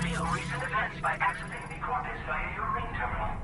Reveal recent events by accessing the corpus via your ring terminal.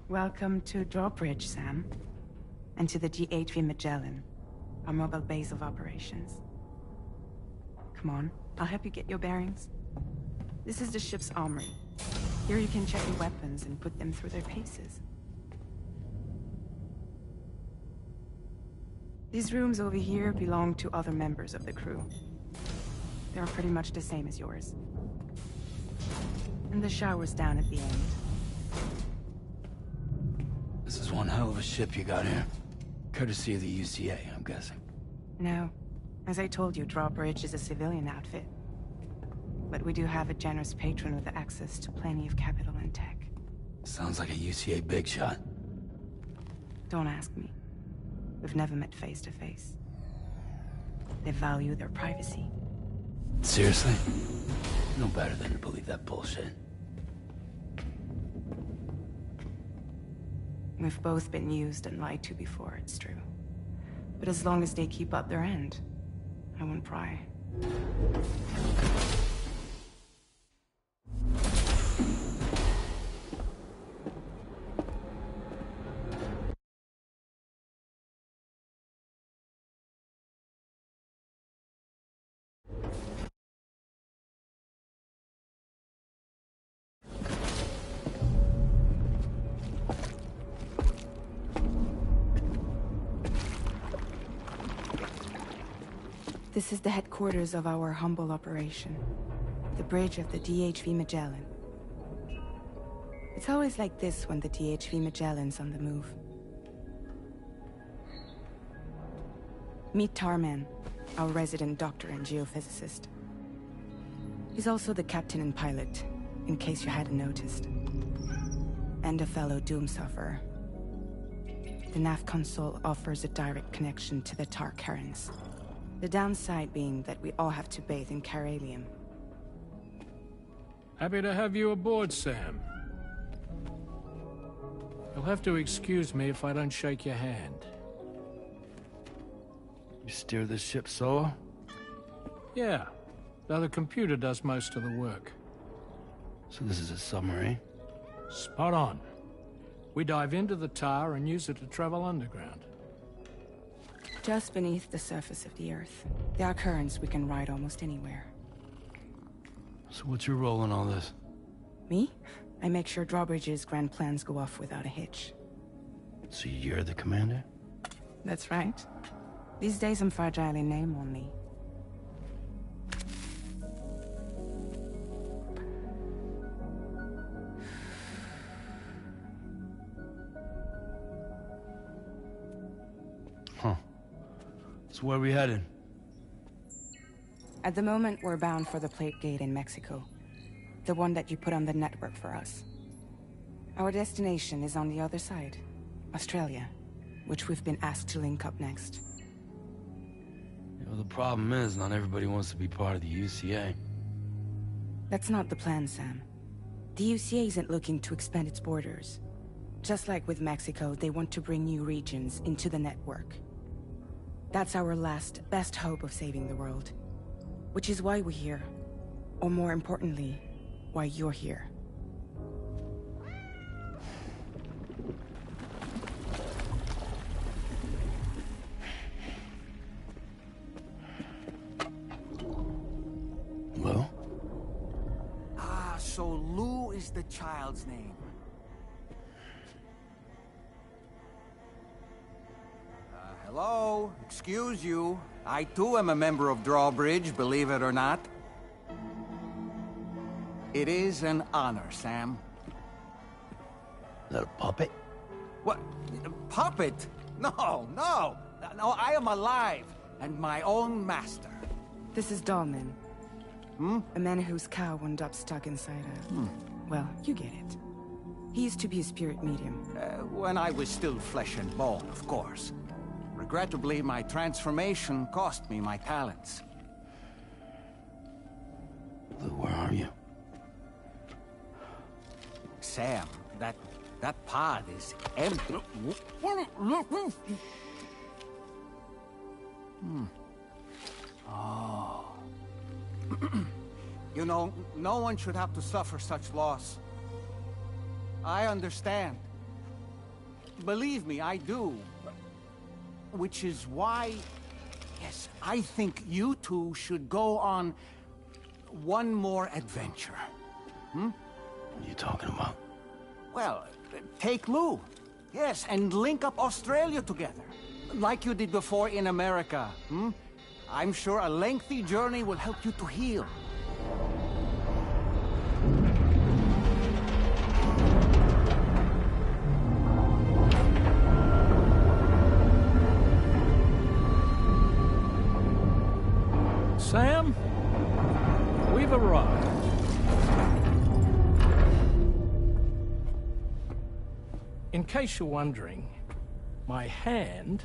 Welcome to Drawbridge, Sam. And to the GHV Magellan, our mobile base of operations. Come on, I'll help you get your bearings. This is the ship's armory. Here you can check your weapons and put them through their paces. These rooms over here belong to other members of the crew. They're pretty much the same as yours. And the shower's down at the end. This is one hell of a ship you got here. Courtesy of the UCA, I'm guessing. No. As I told you, Drawbridge is a civilian outfit. But we do have a generous patron with access to plenty of capital and tech. Sounds like a UCA big shot. Don't ask me. We've never met face to face. They value their privacy. Seriously? No better than to believe that bullshit. We've both been used and lied to before, it's true. But as long as they keep up their end, I won't pry. This is the headquarters of our humble operation. The bridge of the DHV Magellan. It's always like this when the DHV Magellan's on the move. Meet Tarman, our resident doctor and geophysicist. He's also the captain and pilot, in case you hadn't noticed. And a fellow Doom sufferer. The nav console offers a direct connection to the Tarkarans. The downside being that we all have to bathe in Caralium. Happy to have you aboard, Sam. You'll have to excuse me if I don't shake your hand. You steer this ship solo? Yeah, though the computer does most of the work. So this is a submarine? Spot on. We dive into the tar and use it to travel underground. Just beneath the surface of the Earth. There are currents we can ride almost anywhere. So what's your role in all this? Me? I make sure Drawbridge's grand plans go off without a hitch. So you're the commander? That's right. These days I'm fragile in name only. Huh. So where are we headed? At the moment, we're bound for the Plate Gate in Mexico. The one that you put on the network for us. Our destination is on the other side. Australia, which we've been asked to link up next. You know, the problem is, not everybody wants to be part of the UCA. That's not the plan, Sam. The UCA isn't looking to expand its borders. Just like with Mexico, they want to bring new regions into the network. That's our last, best hope of saving the world. Which is why we're here. Or more importantly, why you're here. Well? Ah, so Lou is the child's name. Hello? Excuse you. I too am a member of Drawbridge, believe it or not. It is an honor, Sam. Is that a puppet? What? Puppet? No, no! No, I am alive, and my own master. This is Dahlman. A man whose cow wound up stuck inside a... Well, you get it. He used to be a spirit medium. When I was still flesh and bone, of course. Regrettably, my transformation cost me my talents. Lou, where are you? Sam, that pod is empty. Oh. You know, no one should have to suffer such loss. I understand. Believe me, I do. Which is why, yes, I think you two should go on one more adventure. What are you talking about? Well, take Lou. Yes, and link up Australia together. Like you did before in America. I'm sure a lengthy journey will help you to heal. Sam, we've arrived. In case you're wondering, my hand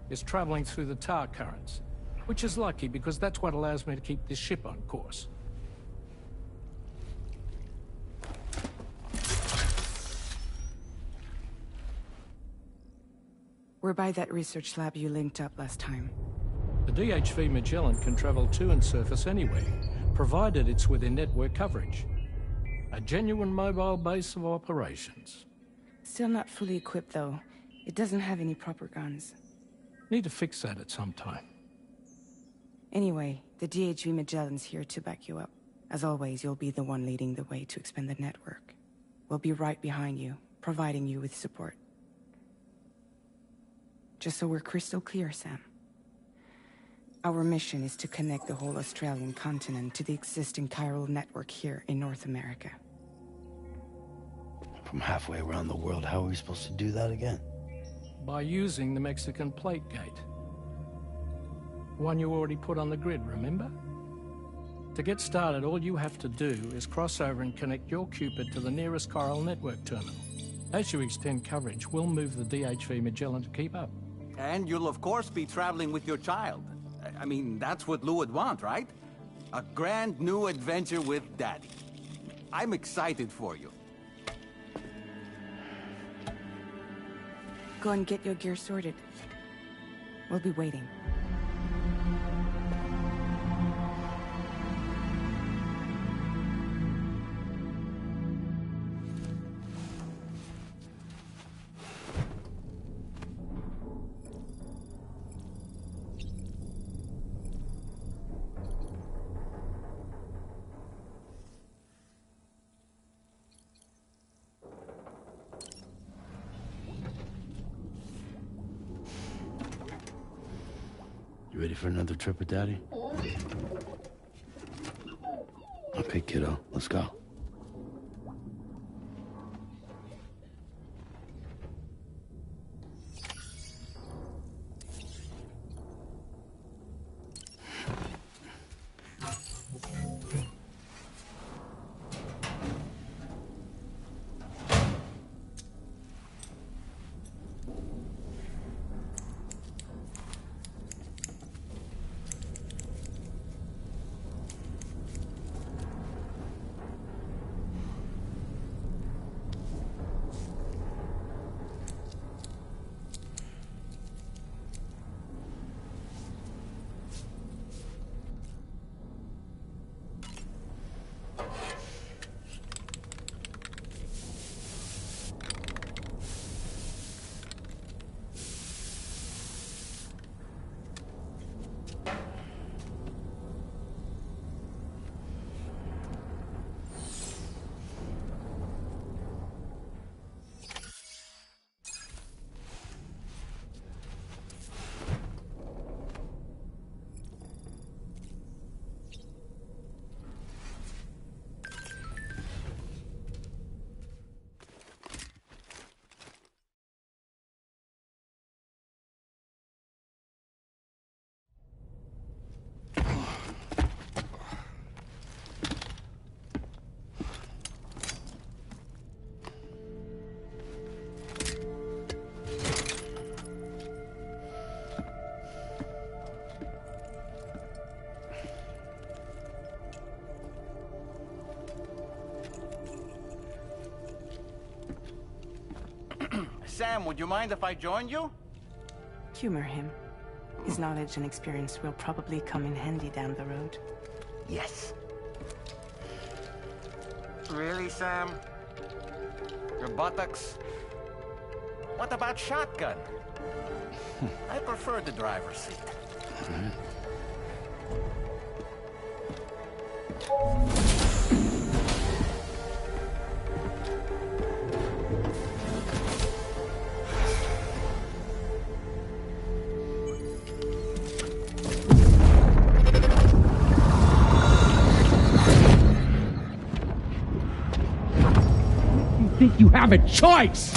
is traveling through the tar currents, which is lucky because that's what allows me to keep this ship on course. We're by that research lab you linked up last time. The DHV Magellan can travel to and surface anywhere, provided it's within network coverage. A genuine mobile base of operations. Still not fully equipped, though. It doesn't have any proper guns. Need to fix that at some time. Anyway, the DHV Magellan's here to back you up. As always, you'll be the one leading the way to expand the network. We'll be right behind you, providing you with support. Just so we're crystal clear, Sam. Our mission is to connect the whole Australian continent to the existing chiral network here in North America. From halfway around the world, how are we supposed to do that again? By using the Mexican plate gate. One you already put on the grid, remember? To get started, all you have to do is cross over and connect your Cupid to the nearest chiral network terminal. As you extend coverage, we'll move the DHV Magellan to keep up. And you'll of course be traveling with your child. I mean, that's what Lou would want, right? A grand new adventure with Daddy. I'm excited for you. Go and get your gear sorted. We'll be waiting. You ready for another trip with Daddy? Okay, kiddo, let's go. Sam, would you mind if I joined you? Humor him. His knowledge and experience will probably come in handy down the road. Yes. Really, Sam? Your buttocks? What about shotgun? I prefer the driver's seat. Think you have a choice?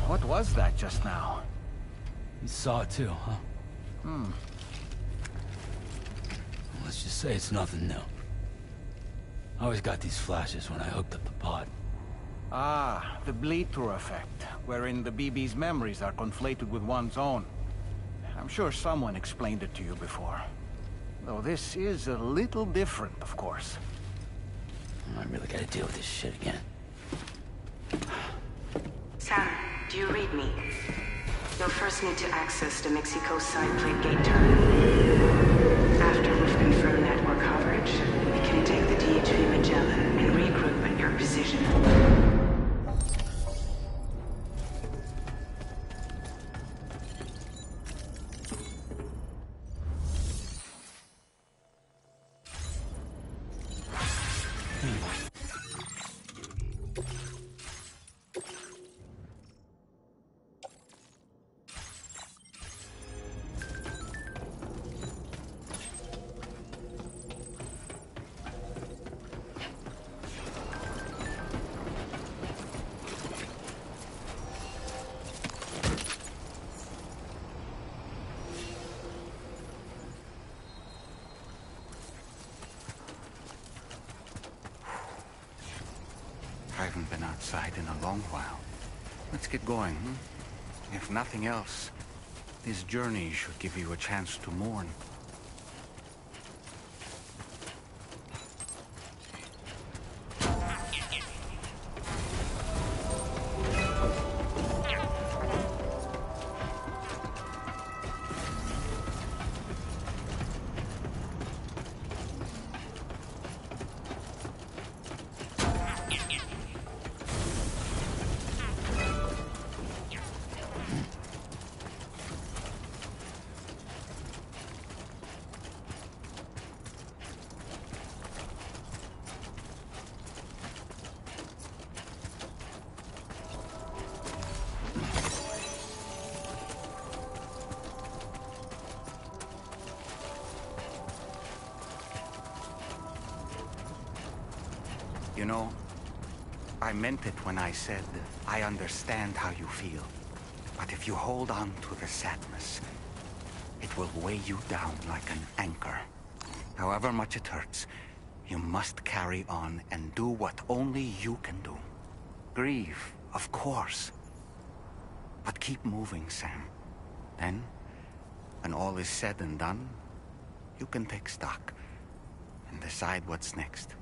What was that just now? You saw it too, huh? Let's just say it's nothing new. I always got these flashes when I hooked up the pod. Ah, the bleed-through effect, wherein the BB's memories are conflated with one's own. I'm sure someone explained it to you before. Though this is a little different, of course. I really gotta deal with this shit again. Sam, do you read me? You'll first need to access the Mexico side plate gate terminal. After we've confirmed network coverage, we can take the DHV Magellan and regroup at your position. I haven't been outside in a long while. Let's get going, If nothing else, this journey should give you a chance to mourn. You know, I meant it when I said, I understand how you feel. But if you hold on to the sadness, it will weigh you down like an anchor. However much it hurts, you must carry on and do what only you can do. Grieve, of course. But keep moving, Sam. Then, when all is said and done, you can take stock and decide what's next.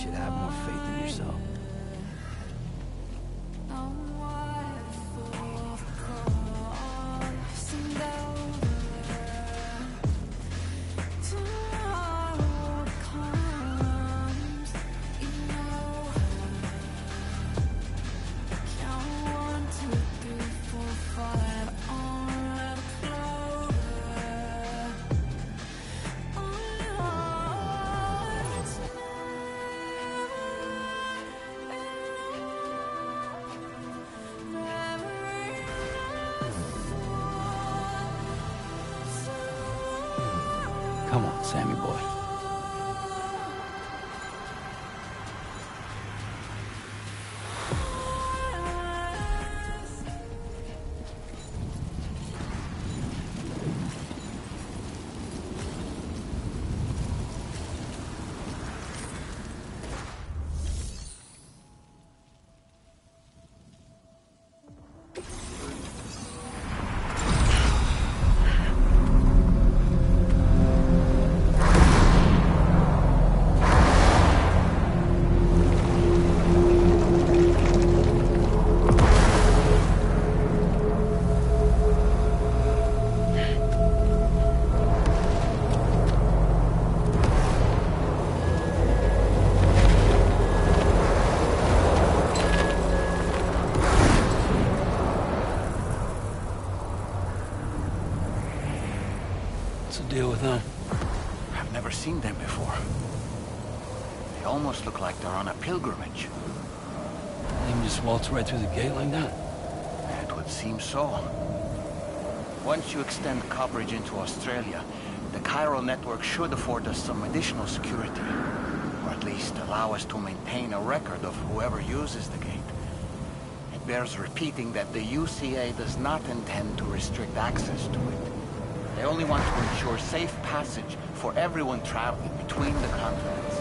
should have more faith in yourself. Come on, Sammy boy. What's the deal with them? I've never seen them before. They almost look like they're on a pilgrimage. They can just waltz right through the gate like that? It would seem so. Once you extend coverage into Australia, the chiral network should afford us some additional security. Or at least allow us to maintain a record of whoever uses the gate. It bears repeating that the UCA does not intend to restrict access to it. They only want to ensure safe passage for everyone traveling between the continents.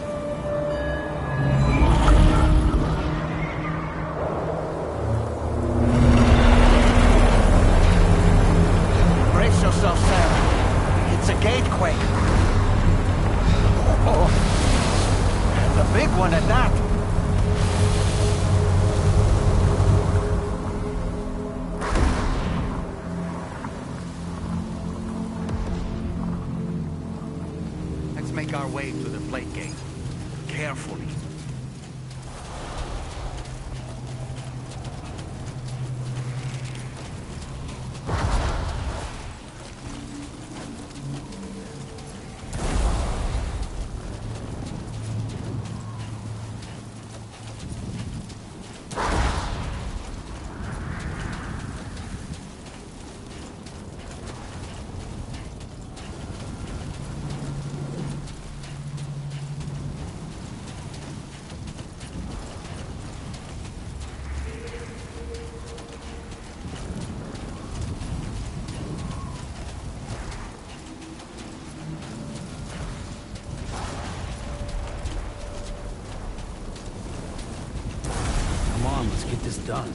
Brace yourself, Sam. It's a gatequake. Oh, and a big one at that. Make our way to the plate gate. Carefully. Let's get this done.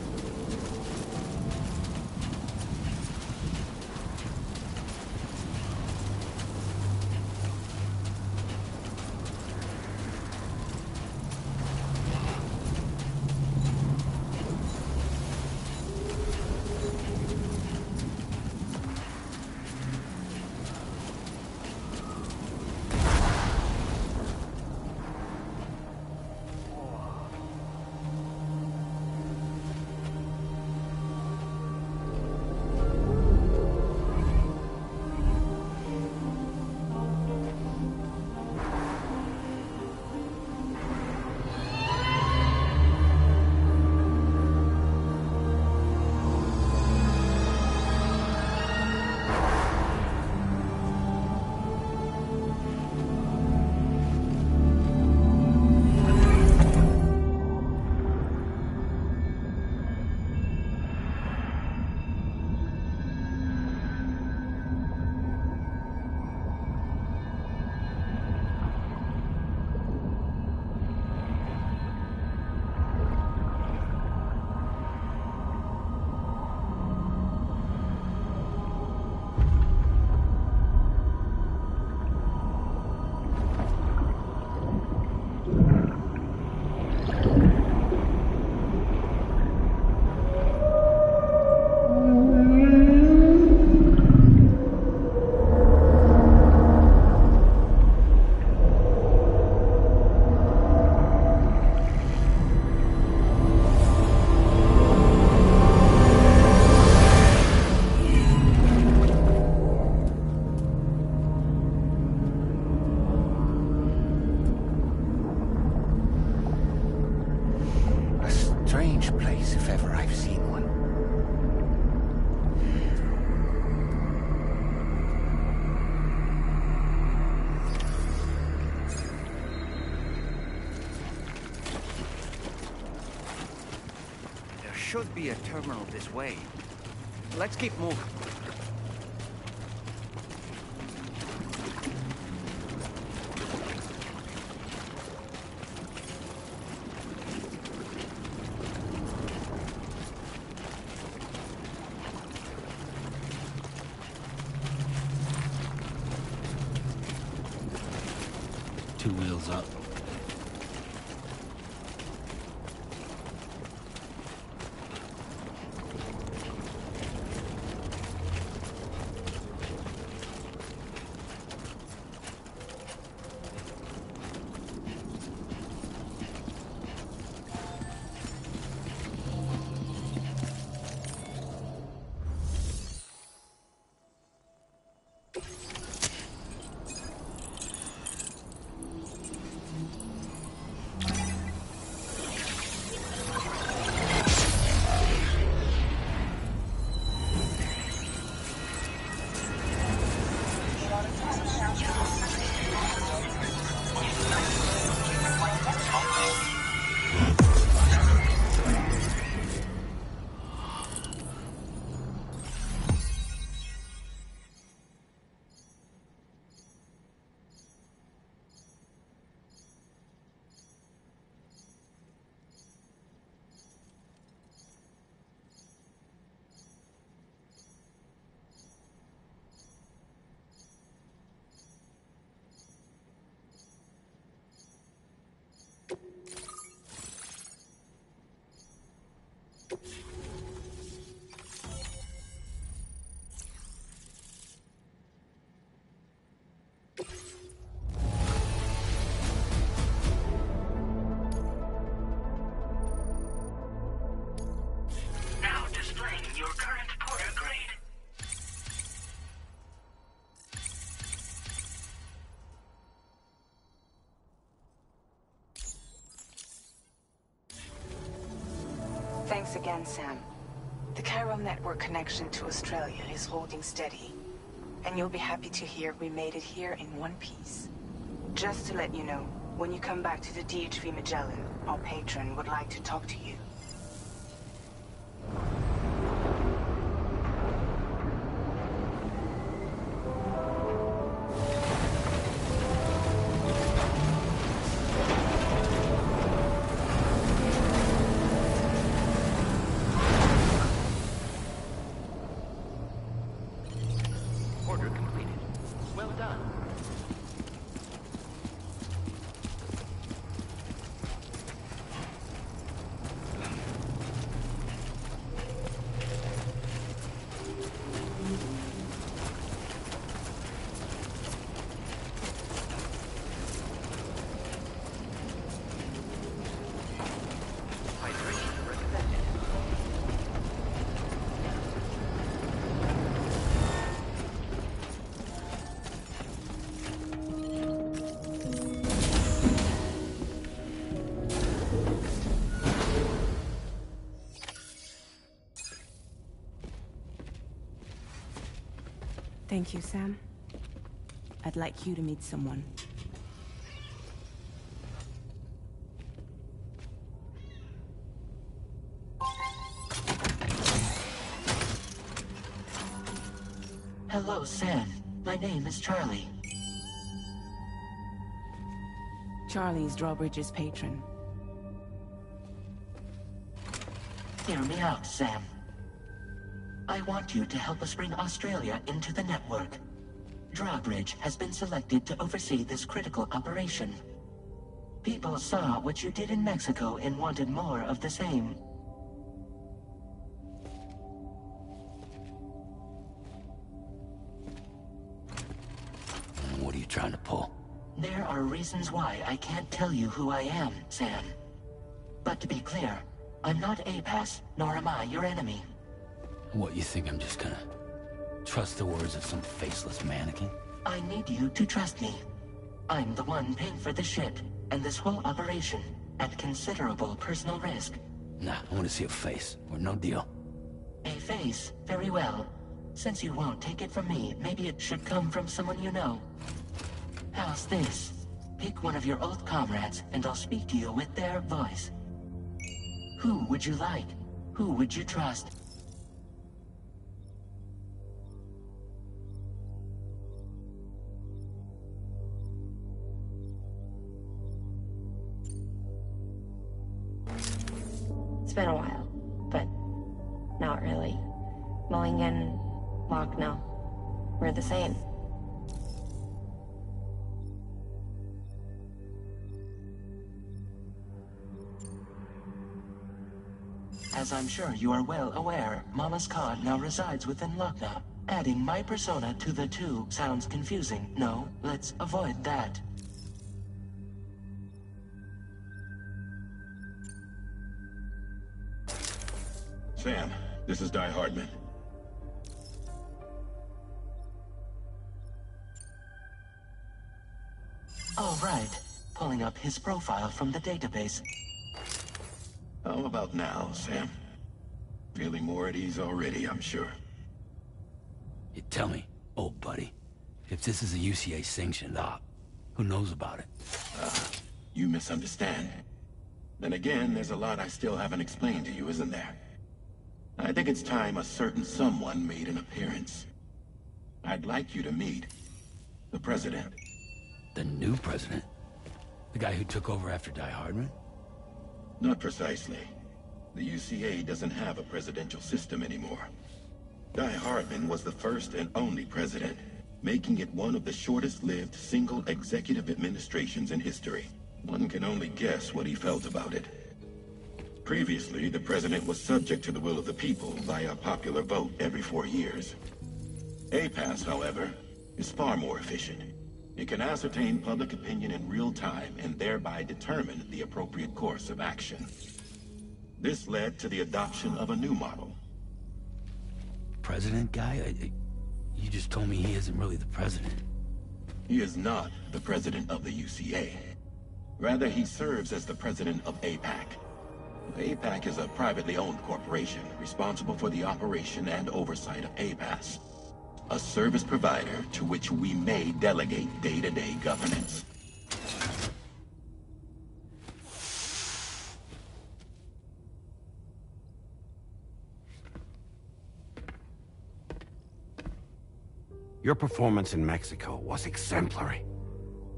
strange place if ever I've seen one. There should be a terminal this way. Let's keep moving. Two wheels up. Now displaying your current porter grade. Thanks again, Sam. The Chiral network connection to Australia is holding steady. And you'll be happy to hear we made it here in one piece. Just to let you know, when you come back to the DHV Magellan, our patron would like to talk to you. Order completed. Well done. Hydration recommended. Thank you, Sam. I'd like you to meet someone. Hello, Sam. My name is Charlie. Charlie's Drawbridge's patron. Hear me out, Sam. I want you to help us bring Australia into the network. Drawbridge has been selected to oversee this critical operation. People saw what you did in Mexico and wanted more of the same. What are you trying to pull? There are reasons why I can't tell you who I am, Sam. But to be clear, I'm not APAS, nor am I your enemy. What, you think I'm just gonna trust the words of some faceless mannequin? I need you to trust me. I'm the one paying for the ship and this whole operation at considerable personal risk. Nah, I want to see a face, or no deal. A face? Very well. Since you won't take it from me, maybe it should come from someone you know. How's this? Pick one of your old comrades, and I'll speak to you with their voice. Who would you like? Who would you trust? It's been a while, but not really. Mulligan, Uhnngh, we're the same. As I'm sure you are well aware, Mama's Khan now resides within Uhnngh. Adding my persona to the two sounds confusing. No, let's avoid that. Sam, this is Di Hardman. All right. Pulling up his profile from the database. How about now, Sam? Feeling more at ease already, I'm sure. You tell me, old buddy, if this is a UCA-sanctioned op, who knows about it? You misunderstand. Then again, there's a lot I still haven't explained to you, isn't there? I think it's time a certain someone made an appearance. I'd like you to meet the President. The new president? The guy who took over after Di Hardman? Not precisely. The UCA doesn't have a presidential system anymore. Di Hardman was the first and only president, making it one of the shortest-lived single executive administrations in history. One can only guess what he felt about it. Previously, the president was subject to the will of the people via a popular vote every 4 years. APAS, however, is far more efficient. It can ascertain public opinion in real time and thereby determine the appropriate course of action. This led to the adoption of a new model. President guy? You just told me he isn't really the president. He is not the president of the UCA. Rather, he serves as the president of APAC. APAC is a privately owned corporation responsible for the operation and oversight of APAS, a service provider to which we may delegate day-to-day governance. Your performance in Mexico was exemplary.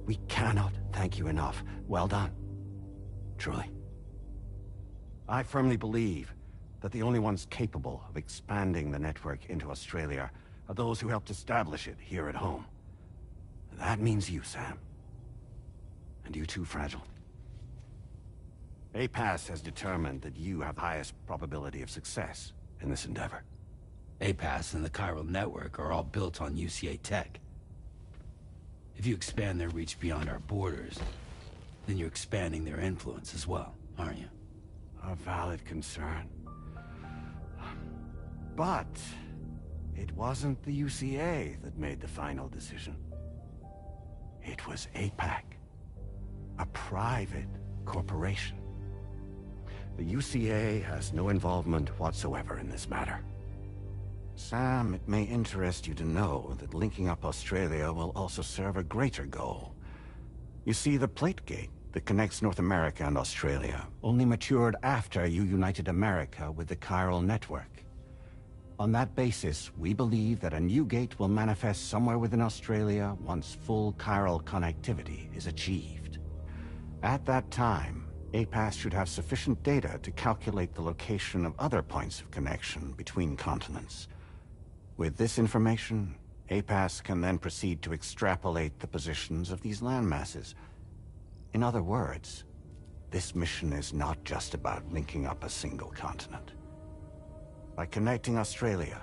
We cannot thank you enough. Well done. Truly. I firmly believe that the only ones capable of expanding the network into Australia are those who helped establish it here at home. That means you, Sam. And you too, Fragile. APAS has determined that you have the highest probability of success in this endeavor. APAS and the chiral network are all built on UCA tech. If you expand their reach beyond our borders, then you're expanding their influence as well, aren't you? A valid concern. But it wasn't the UCA that made the final decision. It was APAC, a private corporation. The UCA has no involvement whatsoever in this matter. Sam, it may interest you to know that linking up Australia will also serve a greater goal. You see, the plate gate that connects North America and Australia only matured after you united America with the chiral network. On that basis, we believe that a new gate will manifest somewhere within Australia once full chiral connectivity is achieved. At that time, APAS should have sufficient data to calculate the location of other points of connection between continents. With this information, APAS can then proceed to extrapolate the positions of these landmasses. In other words, this mission is not just about linking up a single continent. By connecting Australia,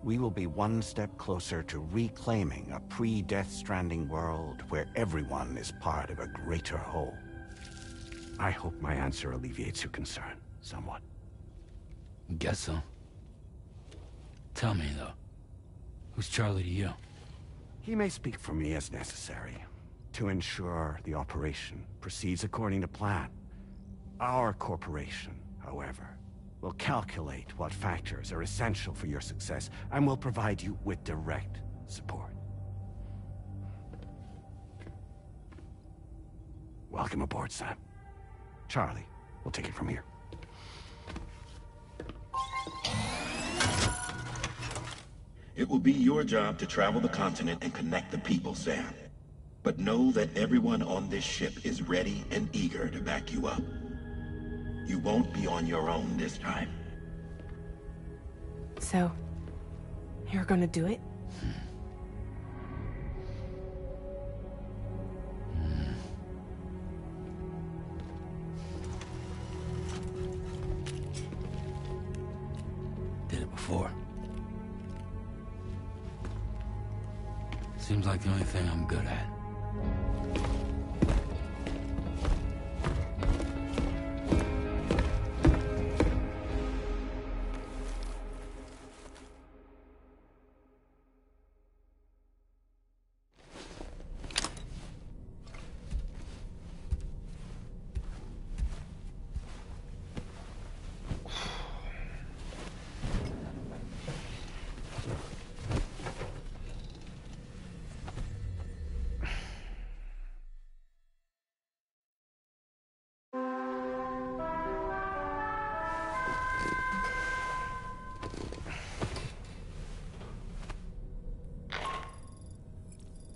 we will be one step closer to reclaiming a pre-Death Stranding world where everyone is part of a greater whole. I hope my answer alleviates your concern somewhat. Guess so. Tell me, though, who's Charlie to you? He may speak for me as necessary to ensure the operation proceeds according to plan. Our corporation however, will calculate what factors are essential for your success and will provide you with direct support. Welcome aboard, Sam. Charlie, we'll take it from here. It will be your job to travel the continent and connect the people, Sam. But know that everyone on this ship is ready and eager to back you up. You won't be on your own this time. So, you're gonna do it? Did it before. Seems like the only thing I'm good at.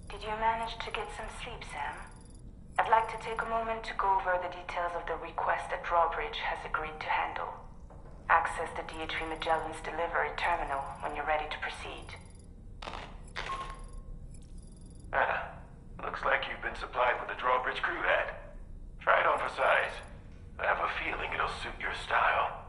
Did you manage to get some sleep, Sam? I'd like to take a moment to go over the details of the request that Drawbridge has agreed to handle. Access the DHV Magellan's delivery terminal when you're ready to proceed. Looks like you've been supplied with a Drawbridge crew hat. Try it on for size. I have a feeling it'll suit your style.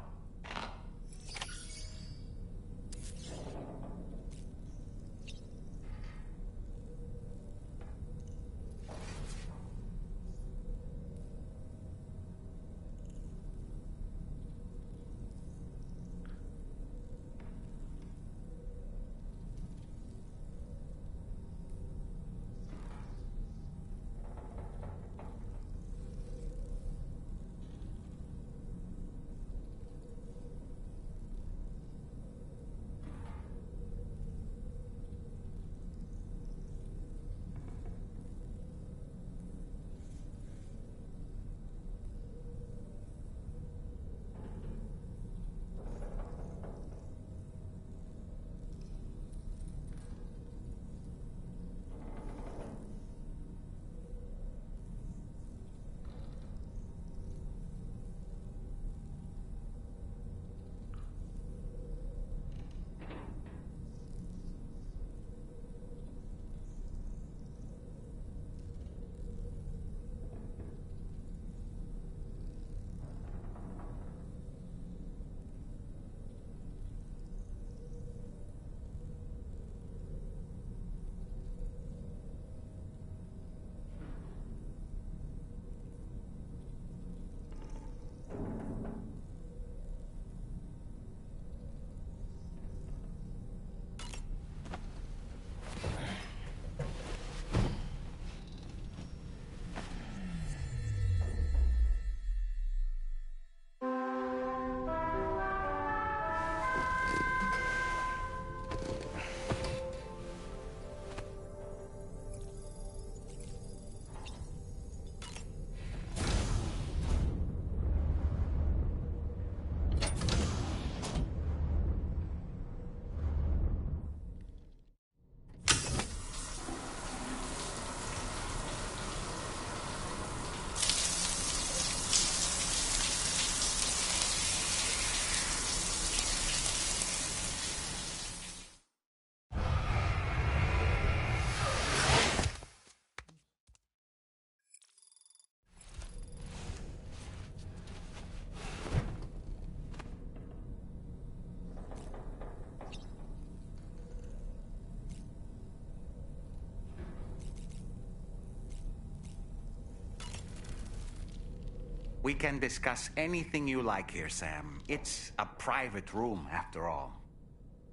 We can discuss anything you like here, Sam. It's a private room, after all.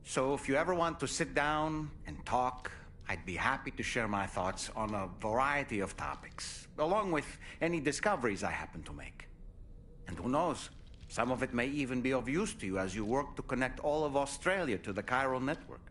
So if you ever want to sit down and talk, I'd be happy to share my thoughts on a variety of topics, along with any discoveries I happen to make. And who knows, Some of it may even be of use to you as you work to connect all of Australia to the chiral network.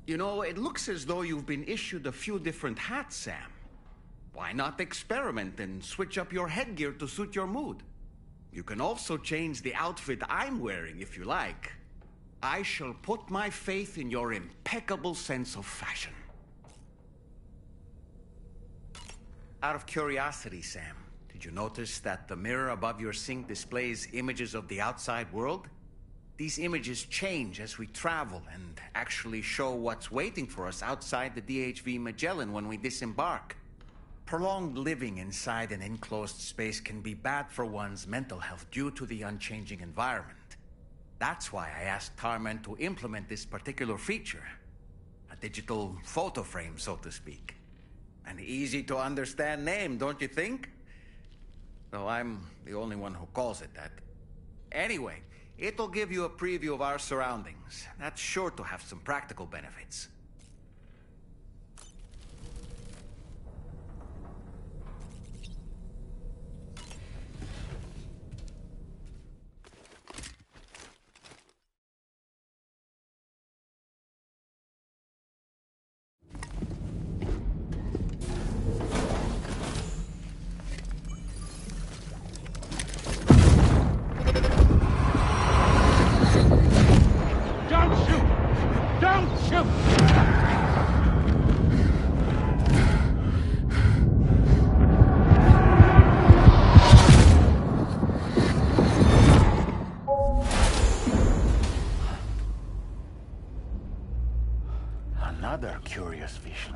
You know, it looks as though you've been issued a few different hats, Sam. Why not experiment and switch up your headgear to suit your mood? You can also change the outfit I'm wearing if you like. I shall put my faith in your impeccable sense of fashion. Out of curiosity, Sam, did you notice that the mirror above your sink displays images of the outside world? These images change as we travel and actually show what's waiting for us outside the DHV Magellan when we disembark. Prolonged living inside an enclosed space can be bad for one's mental health due to the unchanging environment. That's why I asked Tarman to implement this particular feature. A digital photo frame, so to speak. An easy-to-understand name, don't you think? Though I'm the only one who calls it that. Anyway, it'll give you a preview of our surroundings. That's sure to have some practical benefits. Another curious vision.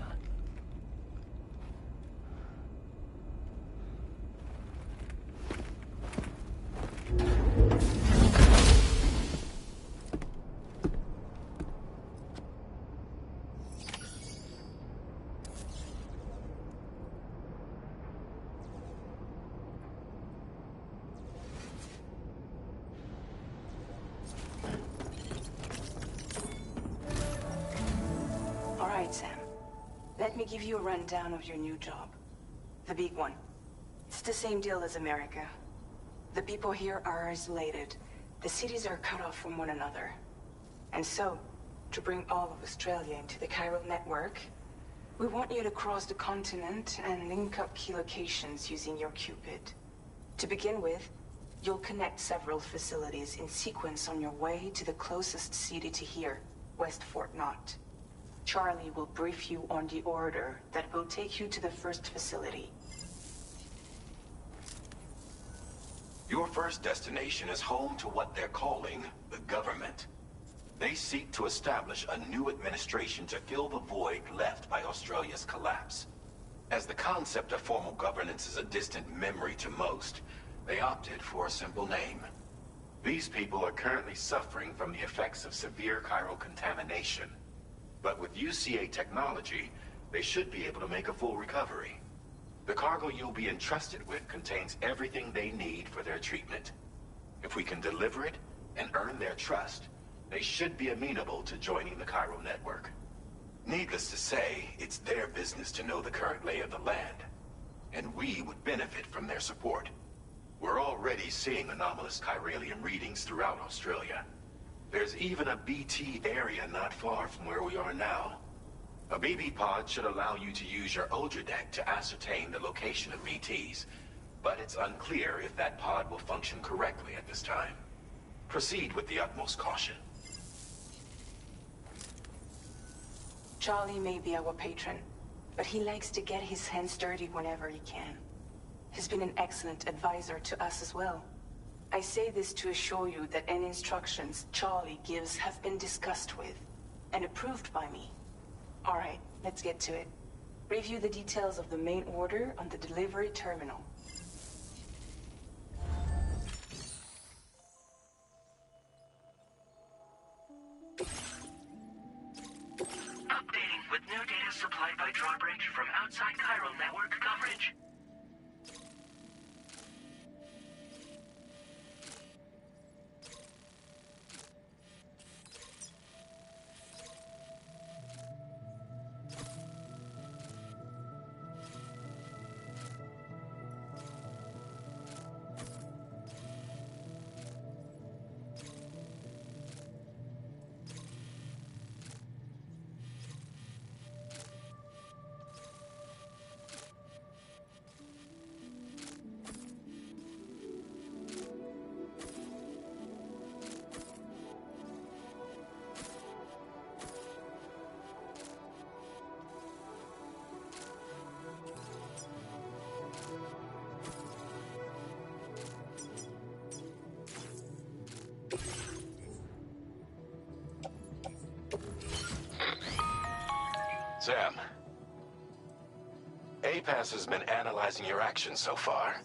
Sam. Let me give you a rundown of your new job. The big one. It's the same deal as America. The people here are isolated. The cities are cut off from one another. And so, to bring all of Australia into the chiral network, we want you to cross the continent and link up key locations using your Cupid. To begin with, you'll connect several facilities in sequence on your way to the closest city to here, West Fort Knott. Charlie will brief you on the order that will take you to the first facility. Your first destination is home to what they're calling the government. They seek to establish a new administration to fill the void left by Australia's collapse. As the concept of formal governance is a distant memory to most, they opted for a simple name. These people are currently suffering from the effects of severe chiral contamination. But with UCA technology, they should be able to make a full recovery. The cargo you'll be entrusted with contains everything they need for their treatment. If we can deliver it and earn their trust, they should be amenable to joining the chiral network. Needless to say, it's their business to know the current lay of the land, and we would benefit from their support. We're already seeing anomalous chiralium readings throughout Australia. There's even a BT area not far from where we are now. A BB pod should allow you to use your Ultra deck to ascertain the location of BTs, but it's unclear if that pod will function correctly at this time. Proceed with the utmost caution. Charlie may be our patron, but he likes to get his hands dirty whenever he can. He's been an excellent advisor to us as well. I say this to assure you that any instructions Charlie gives have been discussed with and approved by me. All right, let's get to it. Review the details of the main order on the delivery terminal. Updating with new data supplied by Drawbridge from outside chiral network coverage. Sam, APAS has been analyzing your actions so far,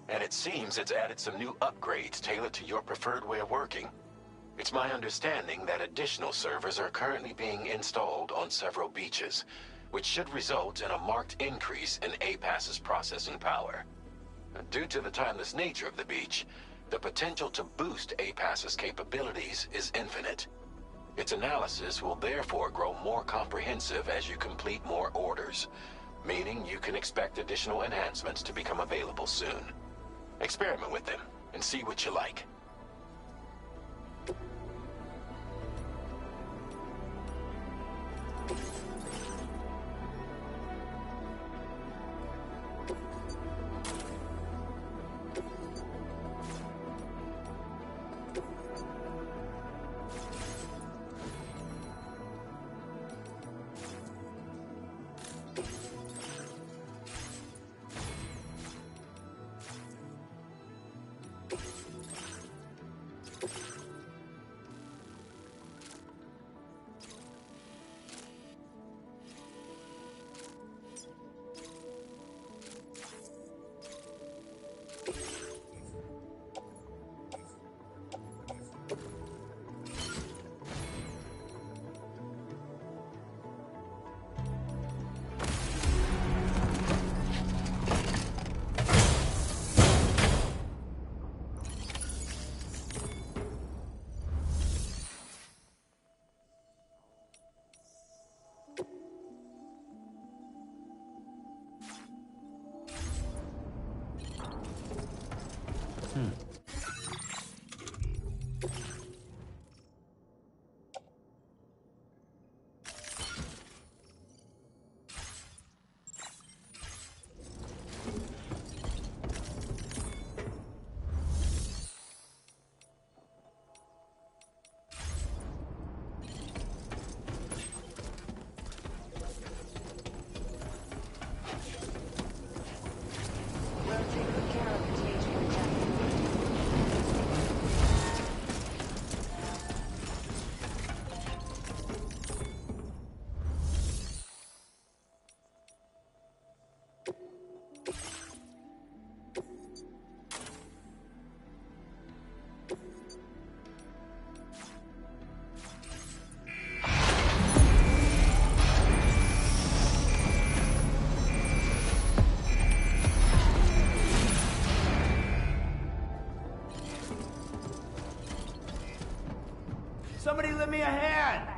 and it seems it's added some new upgrades tailored to your preferred way of working. It's my understanding that additional servers are currently being installed on several beaches, which should result in a marked increase in APAS's processing power. Due to the timeless nature of the beach, the potential to boost APAS's capabilities is infinite. Its analysis will therefore grow more comprehensive as you complete more orders, meaning you can expect additional enhancements to become available soon. Experiment with them and see what you like. Somebody lend me a hand!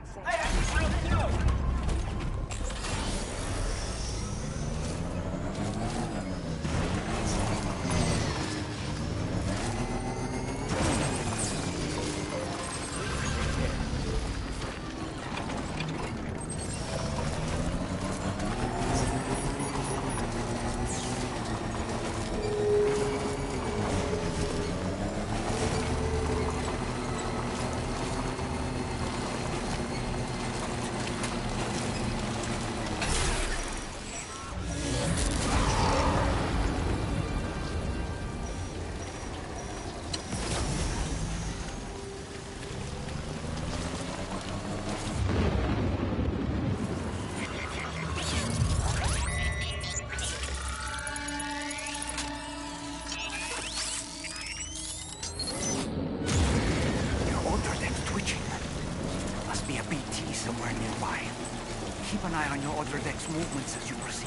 keep an eye on your other deck's movements as you proceed.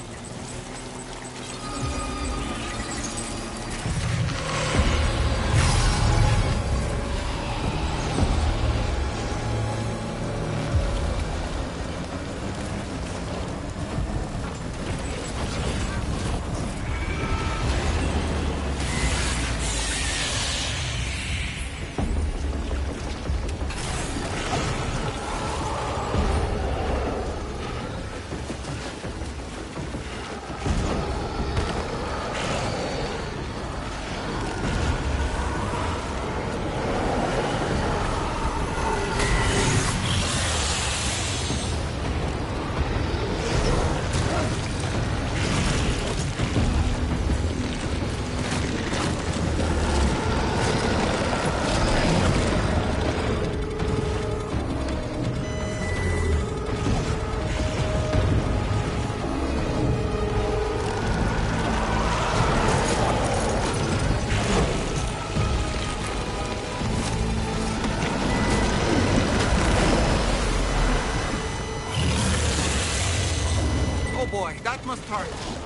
Boy, that must hurt.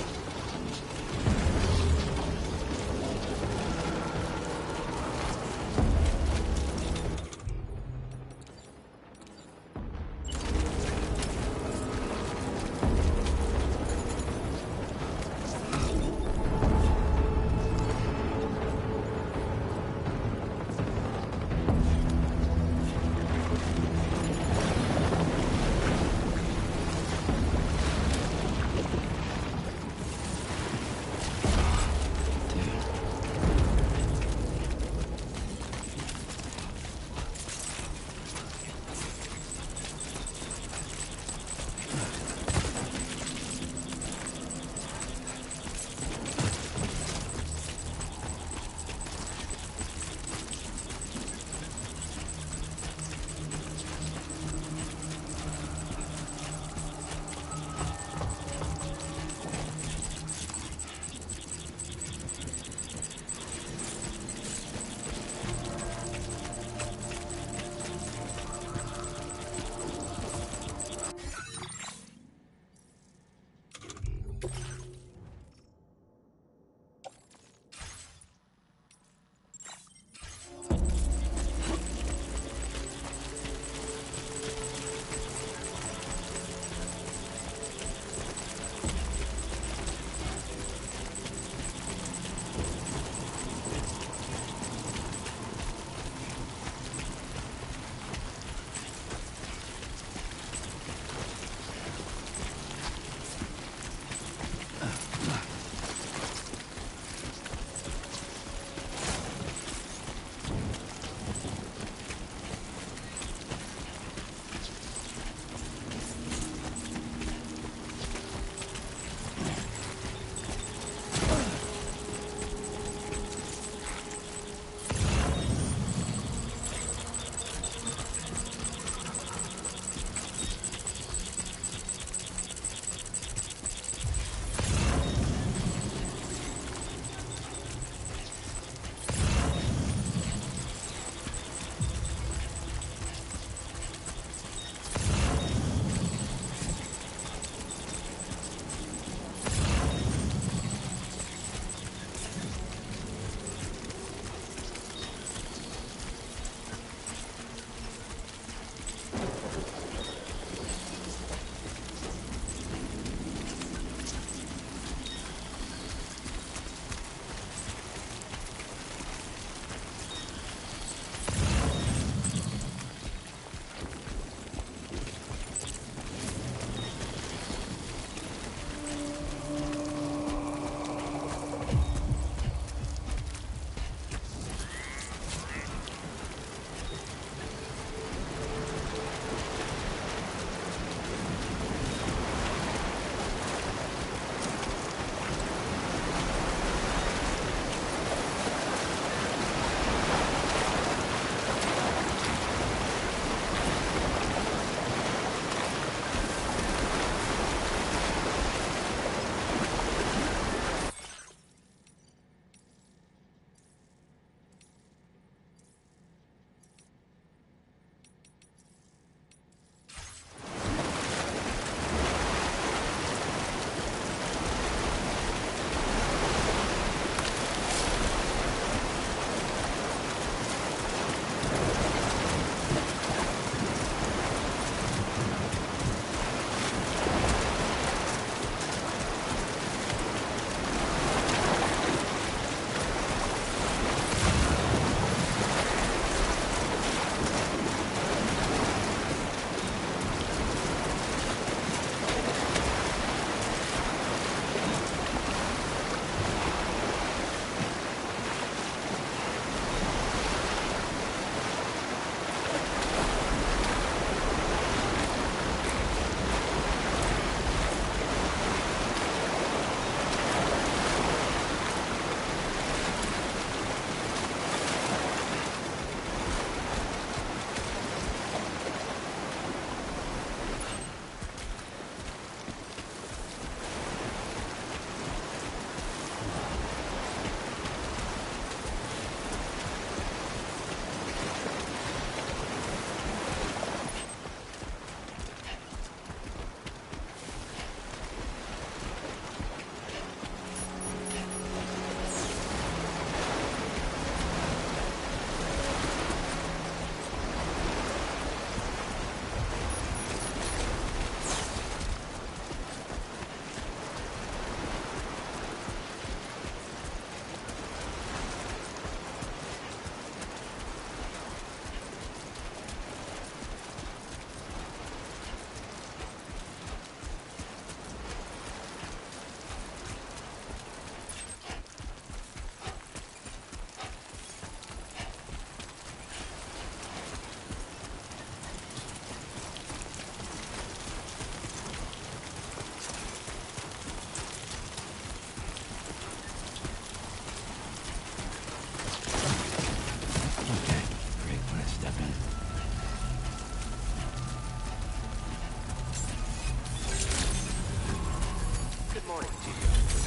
Good morning to you.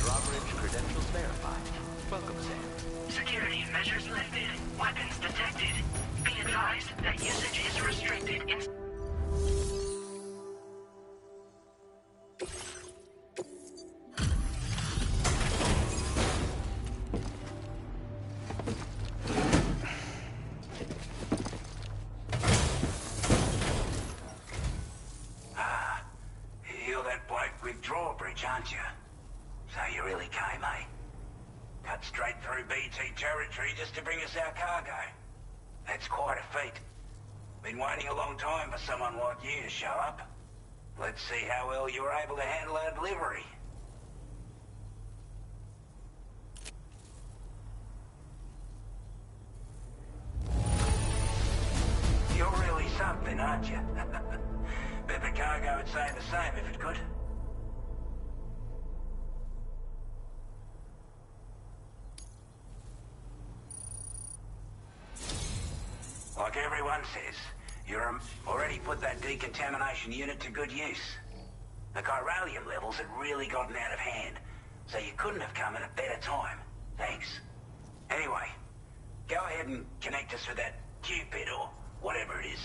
Drawbridge credentials verified. Welcome, Sam. Security measures lifted. Weapons detected. Be advised that usage is restricted in... You're that bloke with Drawbridge, aren't you? So you really came, eh? Cut straight through BT territory just to bring us our cargo. That's quite a feat. Been waiting a long time for someone like you to show up. Let's see how well you were able to handle our delivery. You're really something, aren't you? Bet the cargo would say the same if it could. Like everyone says, you're already put that decontamination unit to good use. The chiralium levels had really gotten out of hand, so you couldn't have come at a better time. Thanks. Anyway, go ahead and connect us with that Cupid or whatever it is.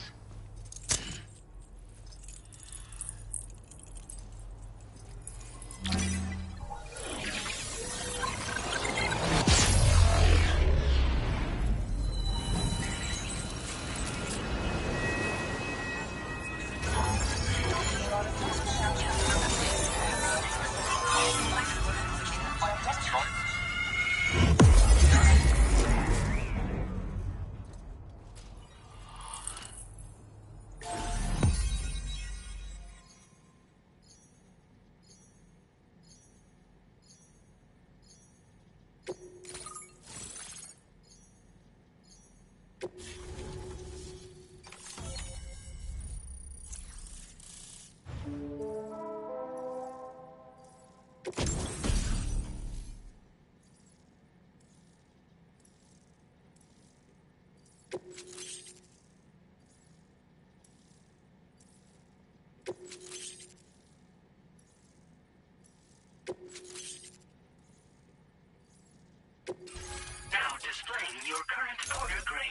Now displaying your current order grade.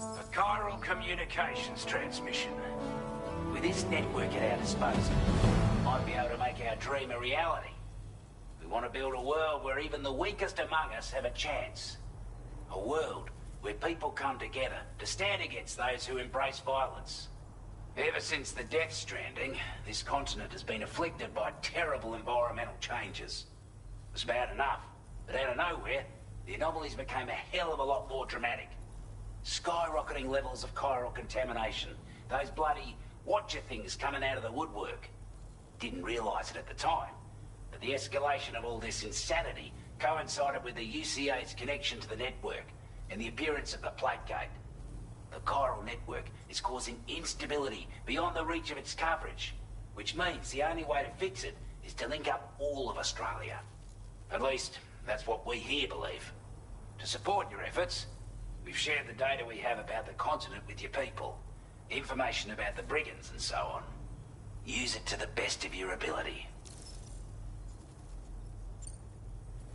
A chiral communications transmission. With this network at our disposal, we might be able to make our dream a reality. We want to build a world where even the weakest among us have a chance. A world where people come together to stand against those who embrace violence. Ever since the Death Stranding, this continent has been afflicted by terrible environmental changes. It was bad enough, but out of nowhere, the anomalies became a hell of a lot more dramatic. Skyrocketing levels of chiral contamination. Those bloody watcher things coming out of the woodwork. Didn't realise it at the time, but the escalation of all this insanity coincided with the UCA's connection to the network and the appearance of the plate gate. The chiral network is causing instability beyond the reach of its coverage, which means the only way to fix it is to link up all of Australia. At least, that's what we here believe. To support your efforts, we've shared the data we have about the continent with your people. Information about the brigands and so on. Use it to the best of your ability.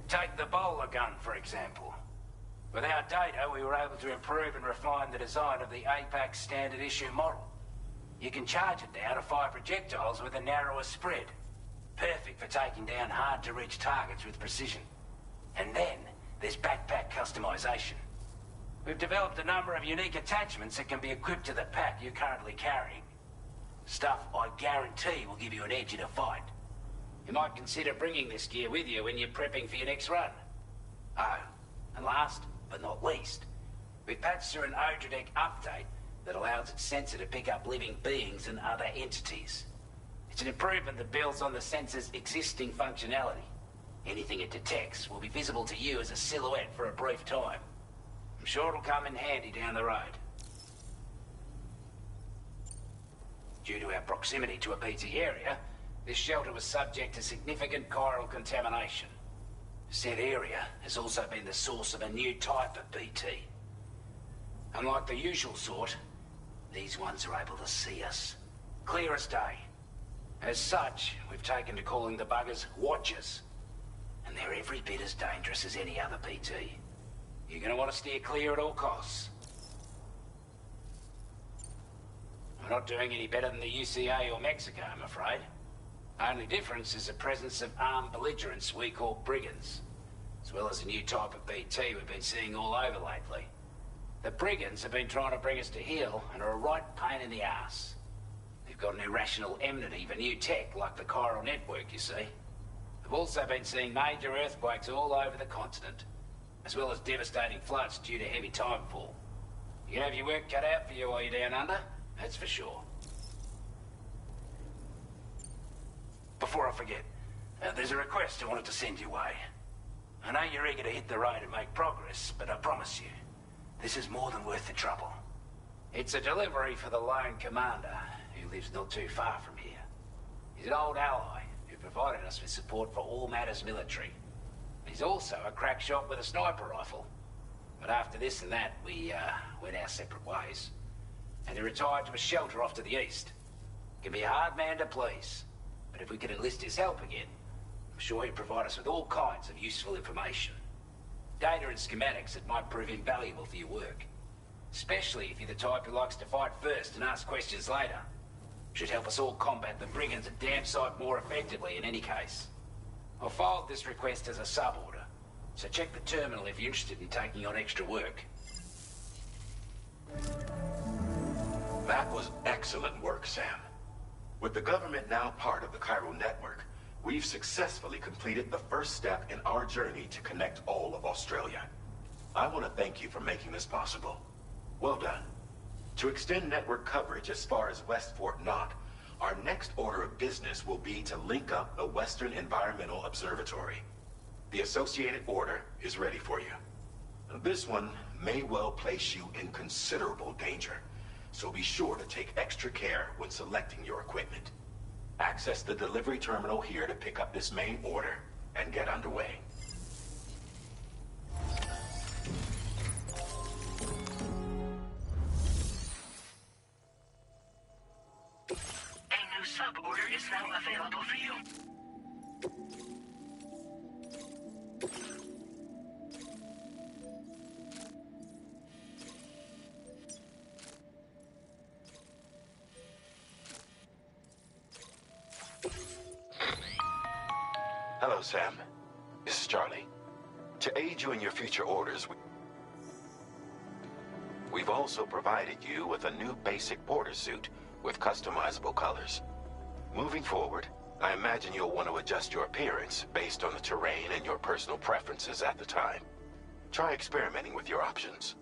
Take the bowler gun, for example. With our data, we were able to improve and refine the design of the APAC standard issue model. You can charge it down to 5 projectiles with a narrower spread. Perfect for taking down hard-to-reach targets with precision. And then, there's backpack customization. We've developed a number of unique attachments that can be equipped to the pack you're currently carrying. Stuff I guarantee will give you an edge in a fight. You might consider bringing this gear with you when you're prepping for your next run. Oh, and last but not least, we've patched through an Odradek update that allows its sensor to pick up living beings and other entities. It's an improvement that builds on the sensor's existing functionality. Anything it detects will be visible to you as a silhouette for a brief time. I'm sure it'll come in handy down the road. Due to our proximity to a BT area, this shelter was subject to significant chiral contamination. Said area has also been the source of a new type of BT. Unlike the usual sort, these ones are able to see us. Clear as day. As such, we've taken to calling the buggers Watchers. And they're every bit as dangerous as any other BT. You're gonna want to steer clear at all costs. We're not doing any better than the UCA or Mexico, I'm afraid. Only difference is the presence of armed belligerents we call brigands, as well as a new type of BT we've been seeing all over lately. The brigands have been trying to bring us to heel and are a right pain in the ass. They've got an irrational enmity for new tech like the chiral network, you see. They've also been seeing major earthquakes all over the continent, as well as devastating floods due to heavy timefall. You have your work cut out for you while you're down under, that's for sure. Before I forget, there's a request I wanted to send your way. I know you're eager to hit the road and make progress, but I promise you, this is more than worth the trouble. It's a delivery for the lone commander, who lives not too far from here. He's an old ally who provided us with support for all matters military. He's also a crack shot with a sniper rifle. But after this and that, we went our separate ways. And he retired to a shelter off to the east. Can be a hard man to please, but if we could enlist his help again, I'm sure he'd provide us with all kinds of useful information. Data and schematics that might prove invaluable for your work. Especially if you're the type who likes to fight first and ask questions later. Should help us all combat the brigands a damn sight more effectively in any case. I'll filed this request as a sub-order, so check the terminal if you're interested in taking on extra work. That was excellent work, Sam. With the government now part of the chiral network, we've successfully completed the first step in our journey to connect all of Australia. I want to thank you for making this possible. Well done. To extend network coverage as far as West Fort Knott, our next order of business will be to link up the Western Environmental Observatory. The associated order is ready for you. This one may well place you in considerable danger, so be sure to take extra care when selecting your equipment. Access the delivery terminal here to pick up this main order and get underway. A new sub-order is now available for you. Hello, Sam. This is Charlie. To aid you in your future orders, we've also provided you with a new basic border suit with customizable colors. Moving forward, I imagine you'll want to adjust your appearance based on the terrain and your personal preferences at the time. Try experimenting with your options.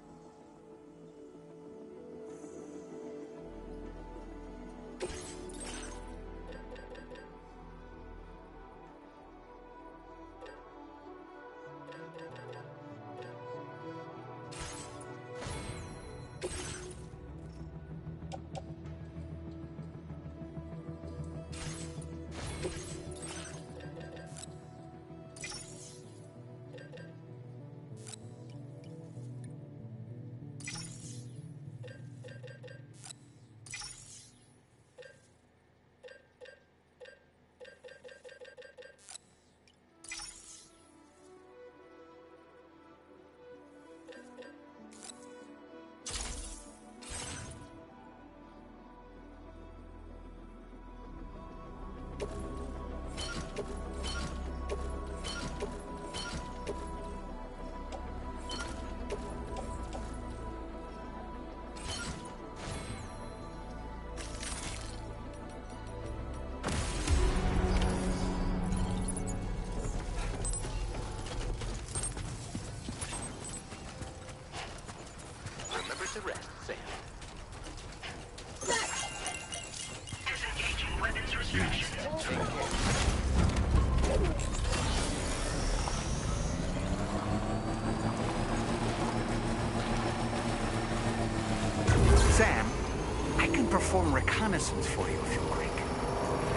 some reconnaissance for you if you like.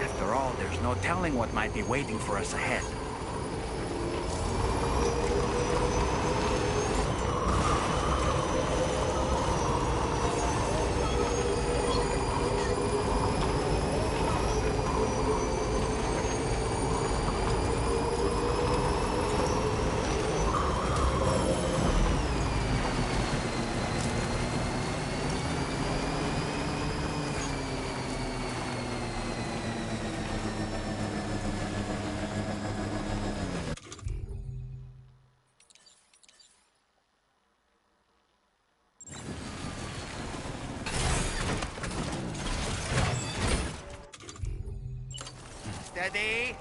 After all, there's no telling what might be waiting for us ahead. Steady.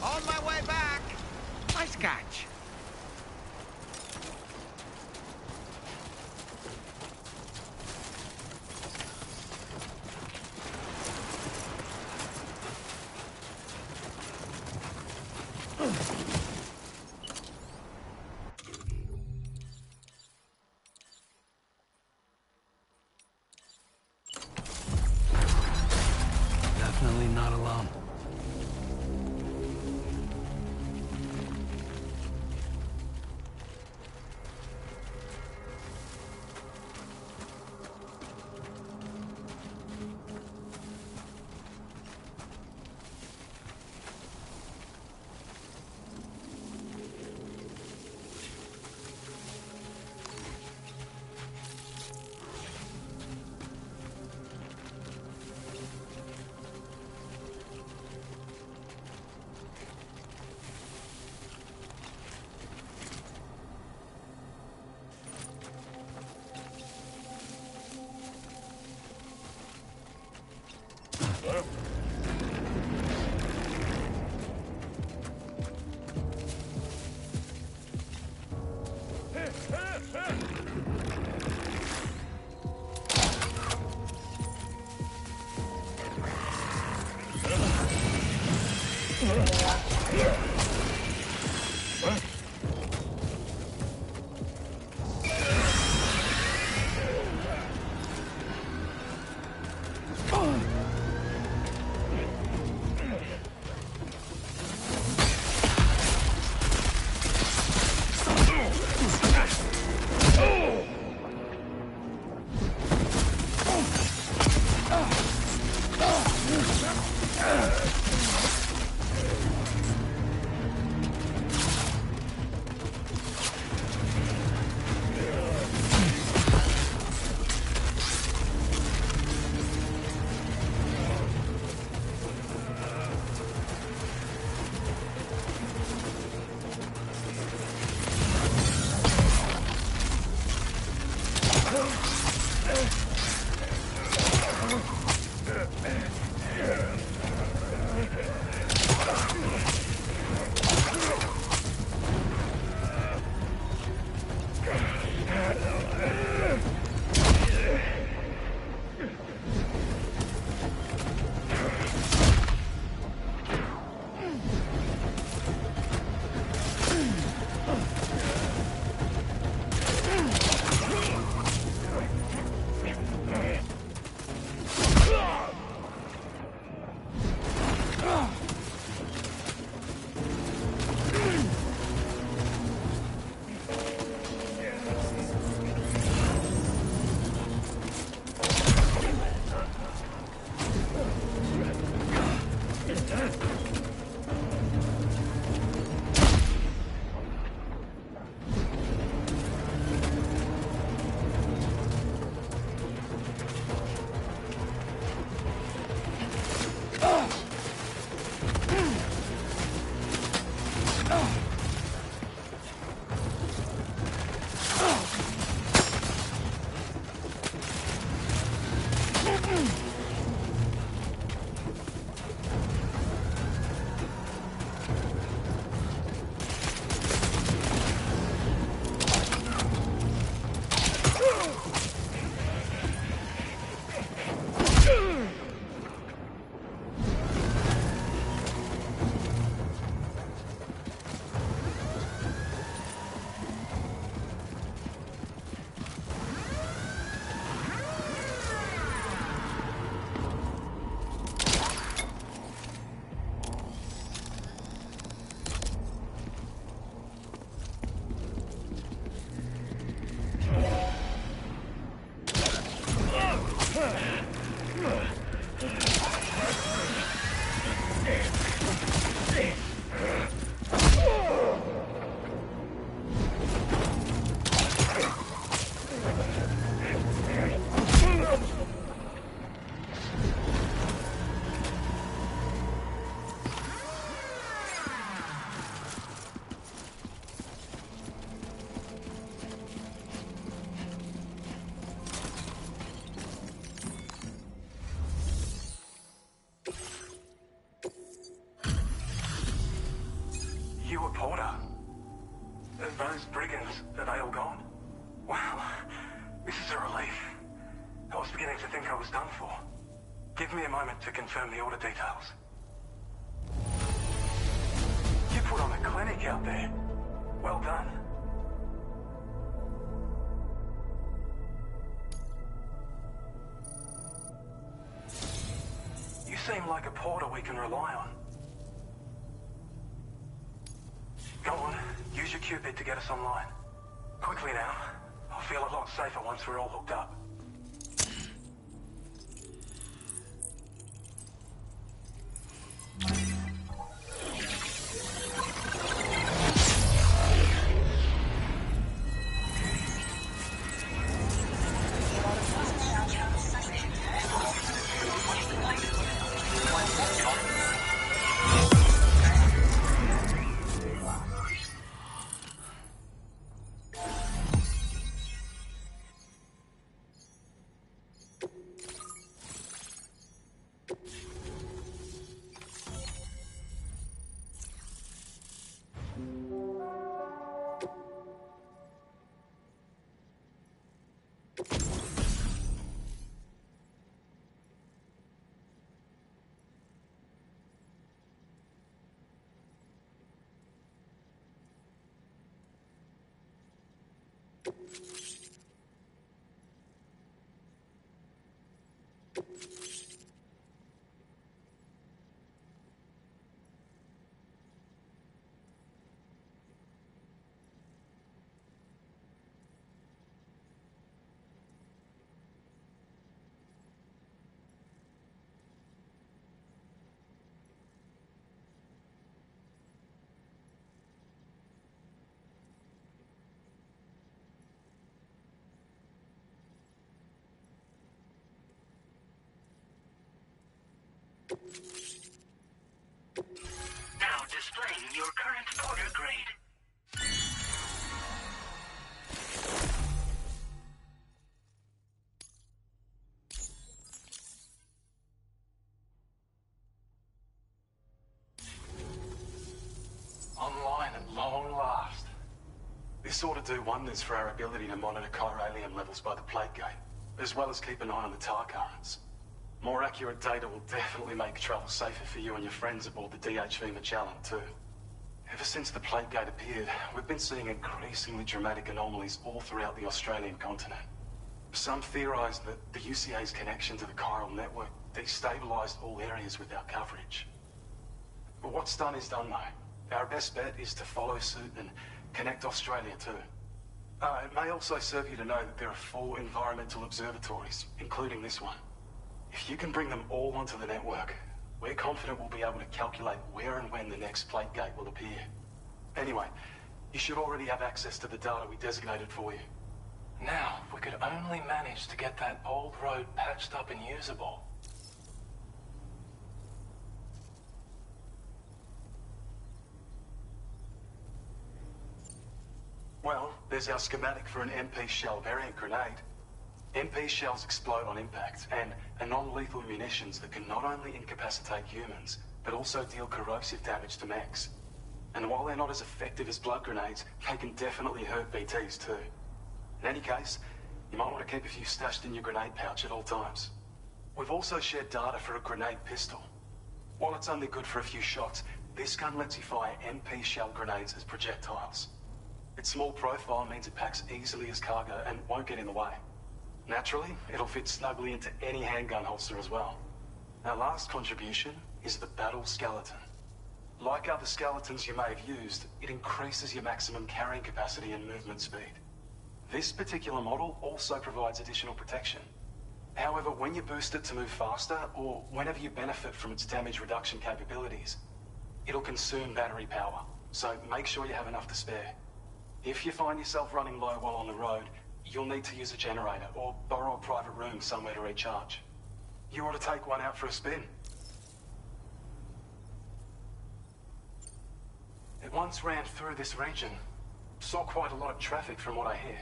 On my way back. Nice catch. those brigands, are they all gone? Wow, this is a relief. I was beginning to think I was done for. Give me a moment to confirm the order details. You put on a clinic out there. Well done. You seem like a porter we can rely on. Go on, use your Cupid to get us online. Quickly now. I'll feel a lot safer once we're all hooked up. Now displaying your current porter grade. Online at long last. This ought to do wonders for our ability to monitor chiralium levels by the plate gate, as well as keep an eye on the tar currents. More accurate data will definitely make travel safer for you and your friends aboard the DHV Magellan, too. Ever since the plate gate appeared, we've been seeing increasingly dramatic anomalies all throughout the Australian continent. Some theorize that the UCA's connection to the chiral network destabilized all areas with our coverage. But what's done is done, though. Our best bet is to follow suit and connect Australia, too. It may also serve you to know that there are 4 environmental observatories, including this one. If you can bring them all onto the network, we're confident we'll be able to calculate where and when the next plate gate will appear. Anyway, you should already have access to the data we designated for you. Now, if we could only manage to get that old road patched up and usable. Well, there's our schematic for an MP shell variant grenade. MP shells explode on impact, and are non-lethal munitions that can not only incapacitate humans, but also deal corrosive damage to mechs. And while they're not as effective as blood grenades, they can definitely hurt BTs too. In any case, you might want to keep a few stashed in your grenade pouch at all times. We've also shared data for a grenade pistol. While it's only good for a few shots, this gun lets you fire MP shell grenades as projectiles. Its small profile means it packs easily as cargo and won't get in the way. Naturally, it'll fit snugly into any handgun holster as well. Our last contribution is the Battle Skeleton. Like other skeletons you may have used, it increases your maximum carrying capacity and movement speed. This particular model also provides additional protection. However, when you boost it to move faster, or whenever you benefit from its damage reduction capabilities, it'll consume battery power, so make sure you have enough to spare. If you find yourself running low while on the road, you'll need to use a generator or borrow a private room somewhere to recharge. You ought to take one out for a spin. It once ran through this region. Saw quite a lot of traffic from what I hear.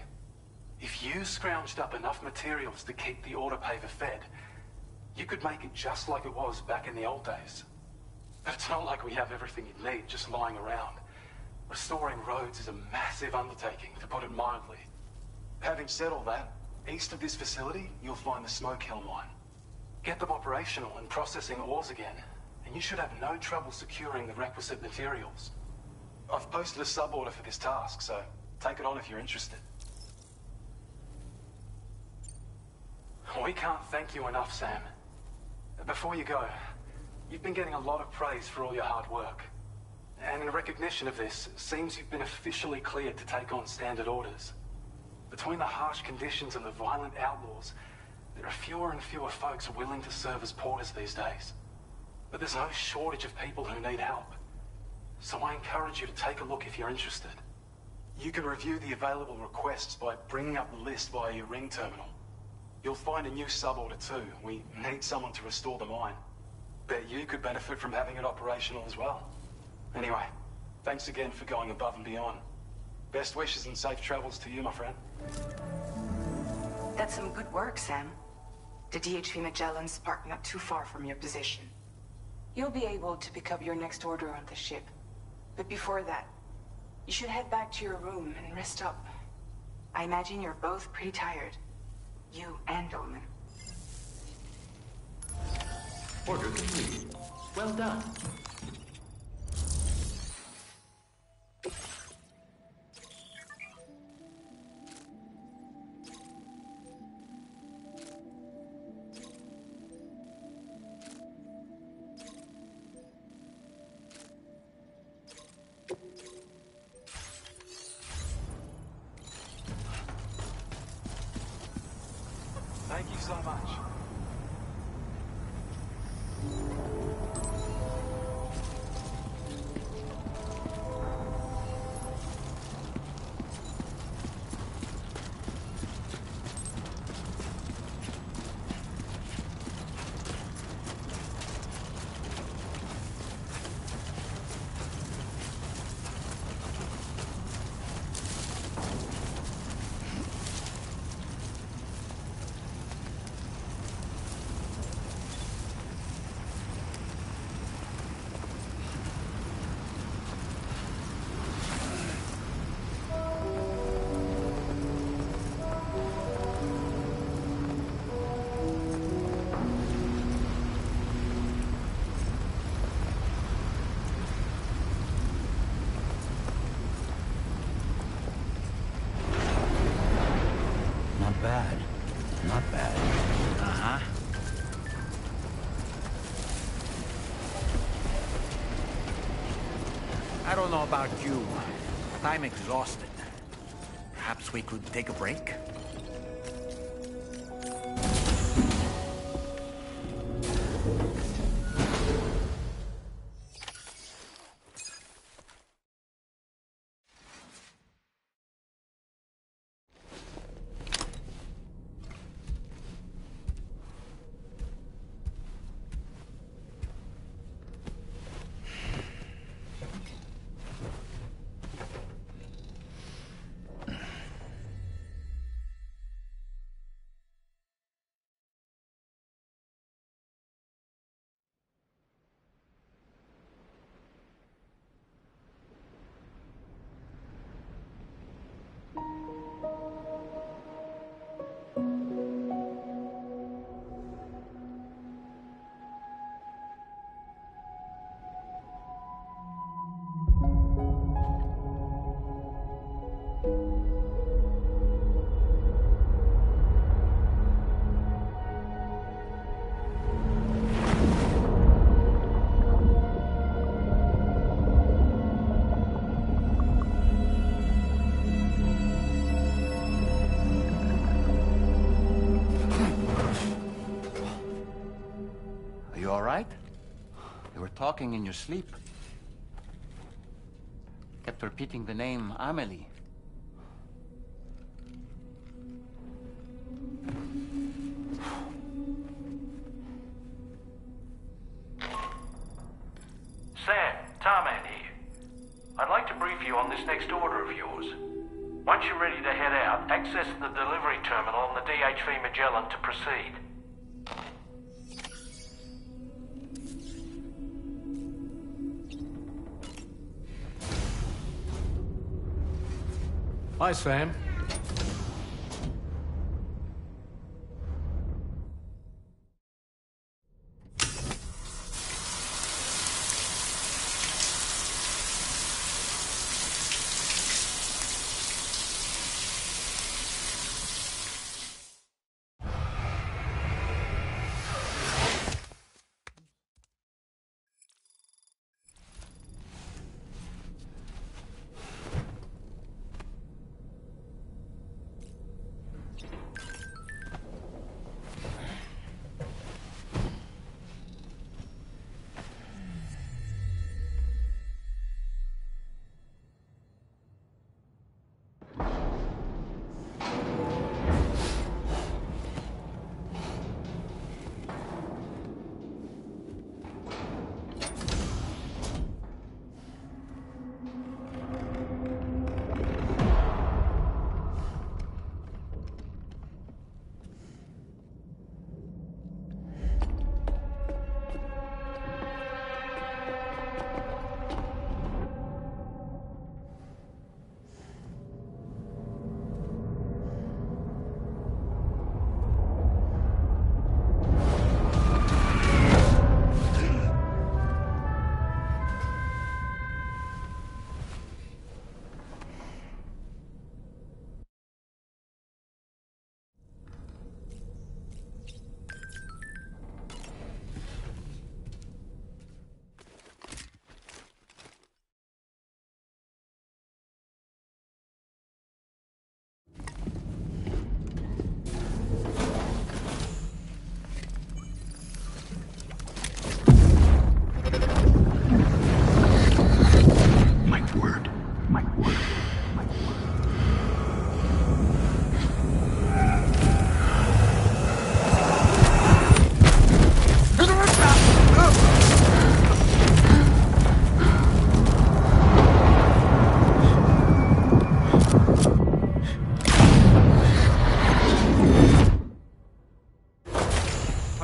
If you scrounged up enough materials to keep the autopaver fed, you could make it just like it was back in the old days. But it's not like we have everything you need just lying around. Restoring roads is a massive undertaking, to put it mildly. Having said all that, east of this facility, you'll find the Smoke Hill mine. Get them operational and processing ores again, and you should have no trouble securing the requisite materials. I've posted a sub-order for this task, so take it on if you're interested. We can't thank you enough, Sam. Before you go, you've been getting a lot of praise for all your hard work. And in recognition of this, it seems you've been officially cleared to take on standard orders. Between the harsh conditions and the violent outlaws, there are fewer and fewer folks willing to serve as porters these days. But there's no shortage of people who need help. So I encourage you to take a look if you're interested. You can review the available requests by bringing up the list via your ring terminal. You'll find a new sub-order too. We need someone to restore the mine. Bet you could benefit from having it operational as well. Anyway, thanks again for going above and beyond. Best wishes and safe travels to you, my friend. That's some good work, Sam. The DHV Magellan's parked not too far from your position. You'll be able to pick up your next order on the ship. But before that, you should head back to your room and rest up. I imagine you're both pretty tired. You and Dolman. Order complete. Well done. Thank you so much. Bad. Not bad. Uh-huh. I don't know about you, but I'm exhausted. Perhaps we could take a break? Talking in your sleep. Kept repeating the name Amelie. Sam, Tarman here. I'd like to brief you on this next order of yours. Once you're ready to head out, access the delivery terminal on the DHV Magellan to proceed. Hi, Sam.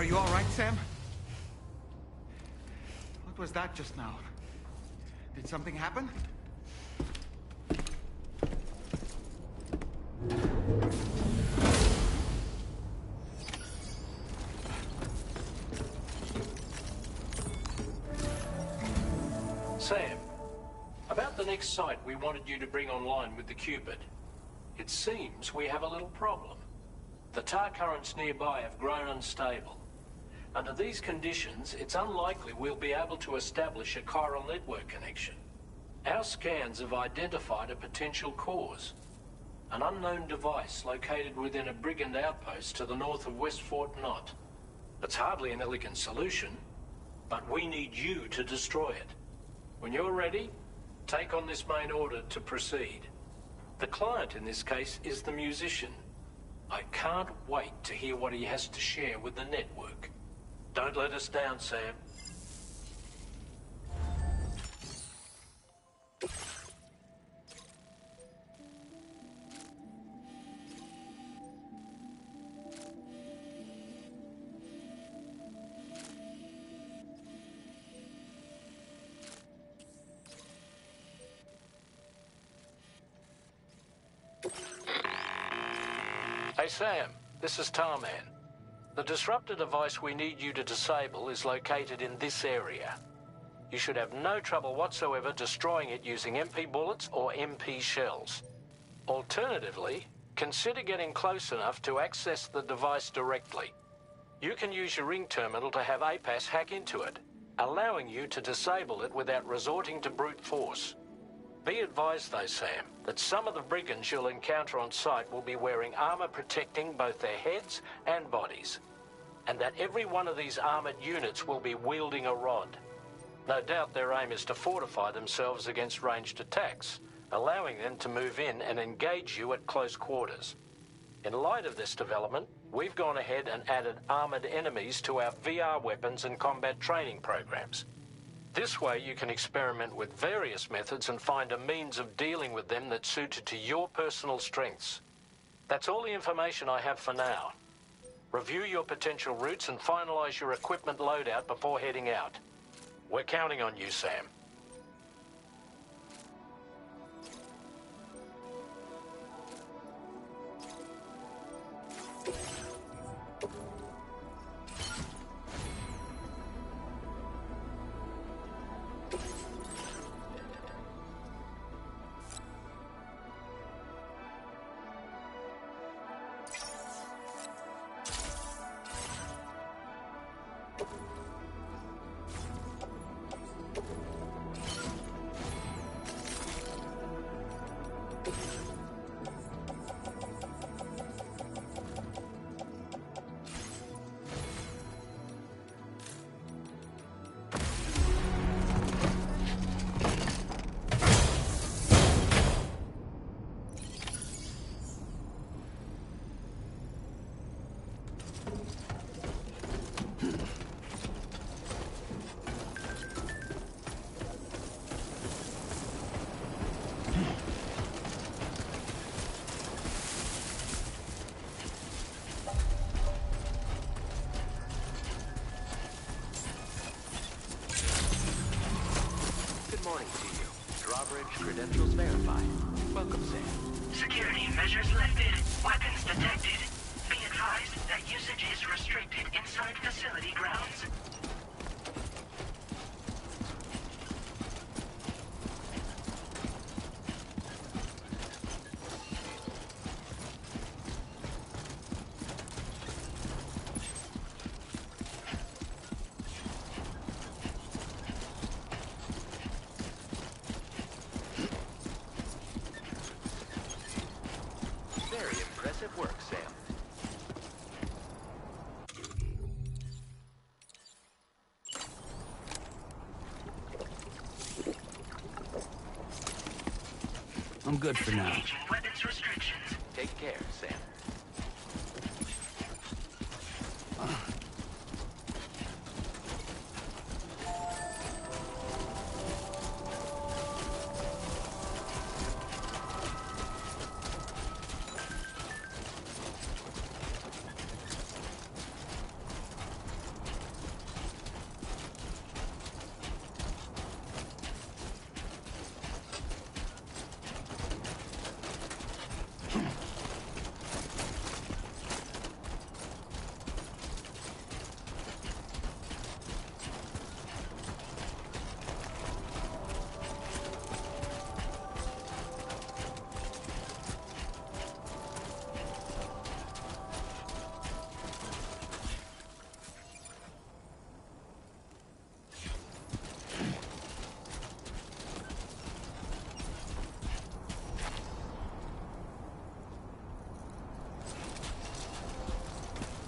Are you all right, Sam? What was that just now? Did something happen? Sam, about the next site we wanted you to bring online with the Cupid. It seems we have a little problem. The tar currents nearby have grown unstable. Under these conditions, it's unlikely we'll be able to establish a chiral network connection. Our scans have identified a potential cause. An unknown device located within a brigand outpost to the north of West Fort Knot. It's hardly an elegant solution, but we need you to destroy it. When you're ready, take on this main order to proceed. The client in this case is the musician. I can't wait to hear what he has to share with the network. Don't let us down, Sam. Hey Sam, this is Tarman. The disruptor device we need you to disable is located in this area. You should have no trouble whatsoever destroying it using MP bullets or MP shells. Alternatively, consider getting close enough to access the device directly. You can use your ring terminal to have APAS hack into it, allowing you to disable it without resorting to brute force. Be advised though, Sam, that some of the brigands you'll encounter on site will be wearing armor protecting both their heads and bodies, and that every one of these armored units will be wielding a rod. No doubt their aim is to fortify themselves against ranged attacks, allowing them to move in and engage you at close quarters. In light of this development, we've gone ahead and added armored enemies to our VR weapons and combat training programs. This way you can experiment with various methods and find a means of dealing with them that's suited to your personal strengths. That's all the information I have for now. Review your potential routes and finalize your equipment loadout before heading out. We're counting on you, Sam. Morning to you. Drawbridge credentials verified. Welcome, Sam. Security measures lifted. Weapons detected. Be advised that usage is restricted inside facility grounds. Very impressive work, Sam. I'm good for now. Weapons restrictions. Take care, Sam.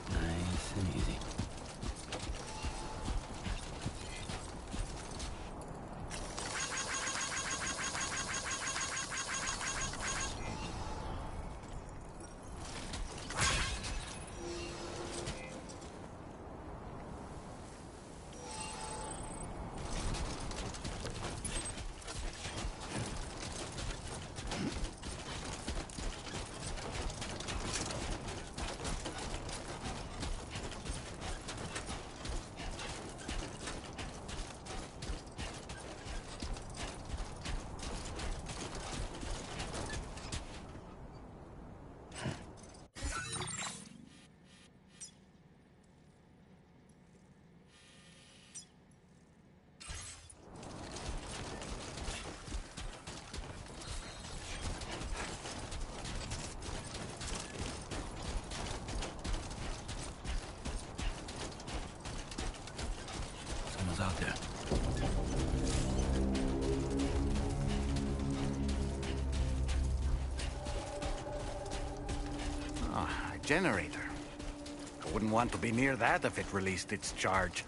Nice and easy. Someone's out there. Ah, a generator. I wouldn't want to be near that if it released its charge.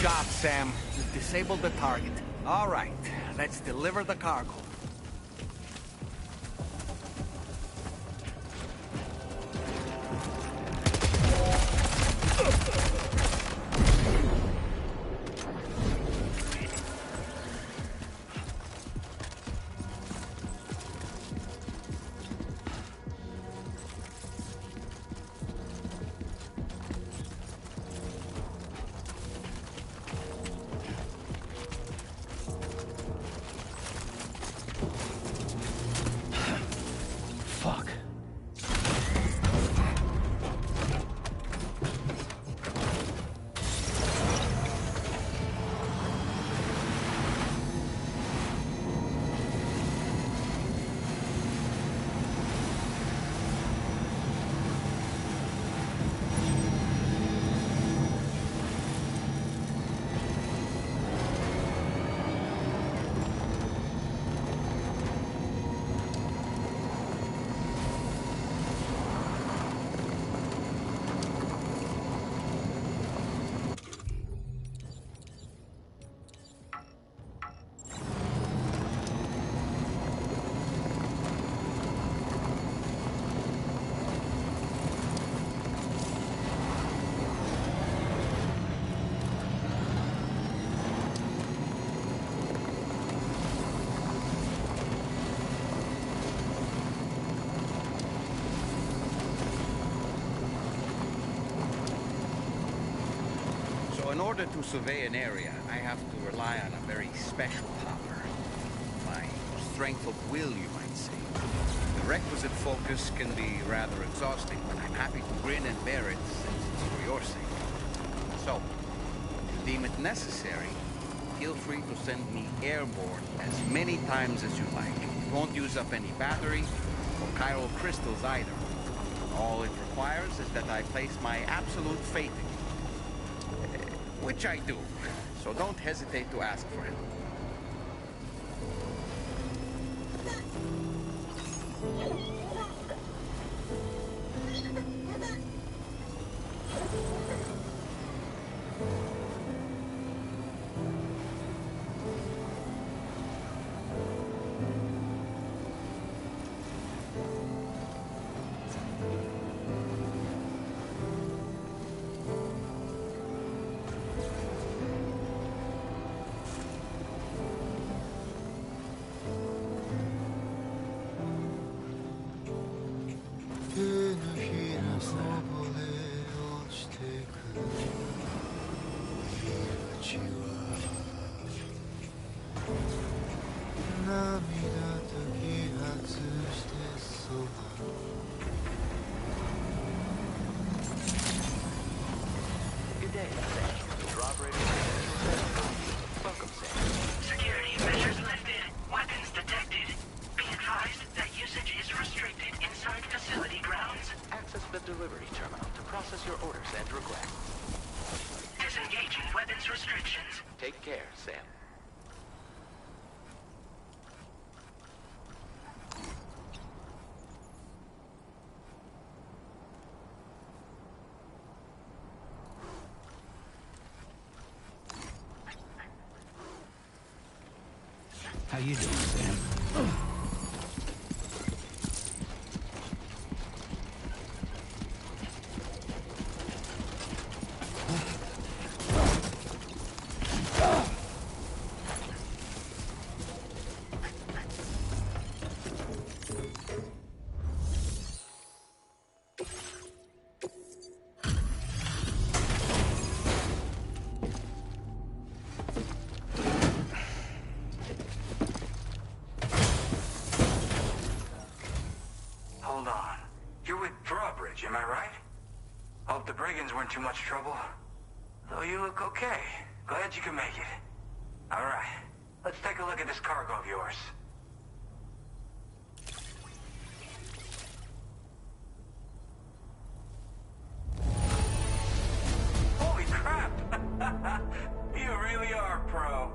job, Sam. You've disabled the target. All right, let's deliver the cargo. Fuck. In order to survey an area, I have to rely on a very special power. My strength of will, you might say. The requisite focus can be rather exhausting, but I'm happy to grin and bear it since it's for your sake. So, if you deem it necessary, feel free to send me airborne as many times as you like. It won't use up any battery or chiral crystals either. All it requires is that I place my absolute faith in you. Which I do, so don't hesitate to ask for help. Good day, Sam. Drawbridge credentials verified. Welcome, Sam. Security measures lifted. Weapons detected. Be advised that usage is restricted inside facility grounds. Access the delivery terminal to process your orders and requests. Disengaging weapons restrictions. Take care, Sam. How you doing, Sam? Am I right? Hope the brigands weren't too much trouble. Though you look okay. Glad you can make it. All right. Let's take a look at this cargo of yours. Holy crap! You really are a pro.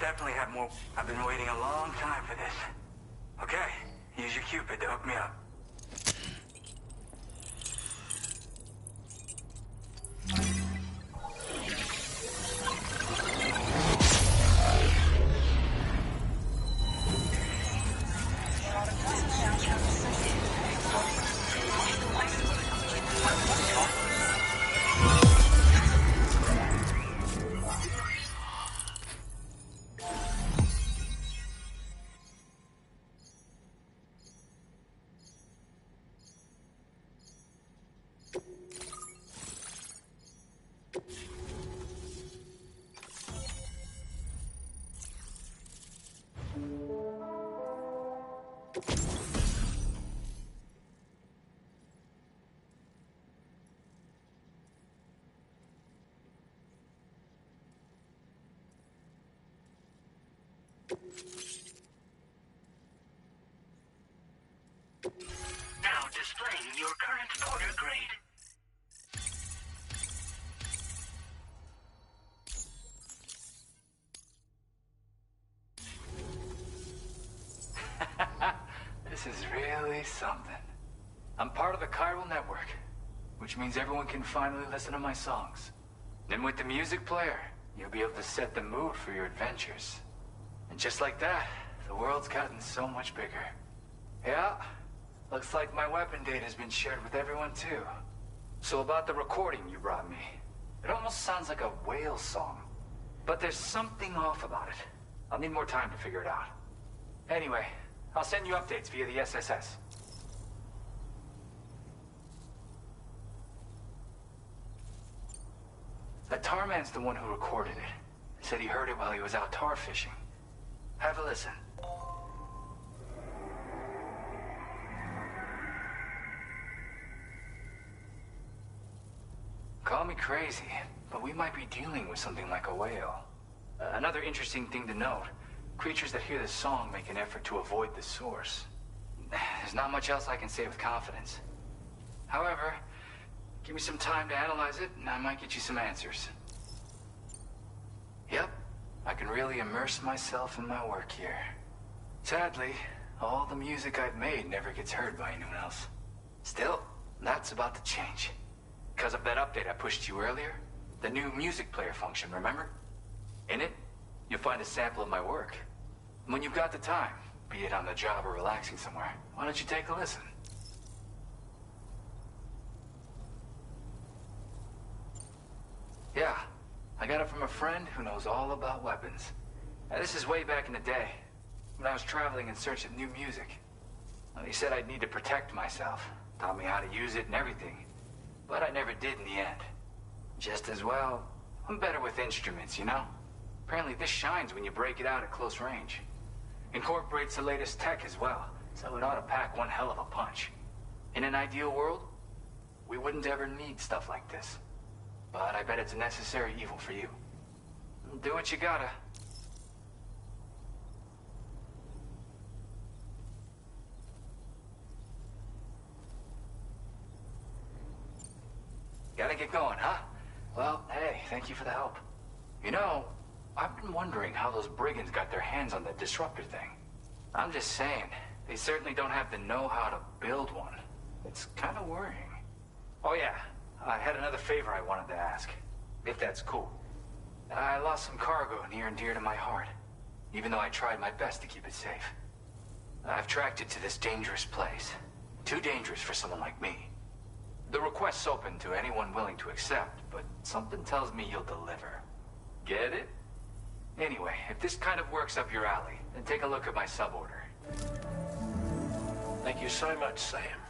definitely have more. I've been waiting a long time for this. Okay, use your Cupid to hook me up. Now displaying your current porter grade. This is really something. I'm part of the chiral network, which means everyone can finally listen to my songs. And with the music player, you'll be able to set the mood for your adventures. And just like that, the world's gotten so much bigger. Yeah, looks like my weapon data has been shared with everyone too. So about the recording you brought me, it almost sounds like a whale song. But there's something off about it. I'll need more time to figure it out. Anyway, I'll send you updates via the SSS. The tar man's the one who recorded it. He said he heard it while he was out tar fishing. Have a listen. Call me crazy, but we might be dealing with something like a whale. Another interesting thing to note, creatures that hear this song make an effort to avoid the source. There's not much else I can say with confidence. However, give me some time to analyze it, and I might get you some answers. Yep, I can really immerse myself in my work here. Sadly, all the music I've made never gets heard by anyone else. Still, that's about to change. Because of that update I pushed you earlier, the new music player function, remember? In it, you'll find a sample of my work. And when you've got the time, be it on the job or relaxing somewhere, why don't you take a listen? Yeah, I got it from a friend who knows all about weapons. Now, this is way back in the day, when I was traveling in search of new music. Well, he said I'd need to protect myself, taught me how to use it and everything. But I never did in the end. Just as well, I'm better with instruments, you know? Apparently this shines when you break it out at close range. Incorporates the latest tech as well, so it ought to pack one hell of a punch. In an ideal world, we wouldn't ever need stuff like this. But I bet it's a necessary evil for you. Do what you gotta. Gotta get going, huh? Well, hey, thank you for the help. You know, I've been wondering how those brigands got their hands on the disruptor thing. I'm just saying, they certainly don't have the know-how to build one. It's kind of worrying. Oh yeah, I had another favor I wanted to ask, if that's cool. I lost some cargo near and dear to my heart, even though I tried my best to keep it safe. I've tracked it to this dangerous place. Too dangerous for someone like me. The request's open to anyone willing to accept, but something tells me you'll deliver. Get it? Anyway, if this kind of works up your alley, then take a look at my suborder. Thank you so much, Sam.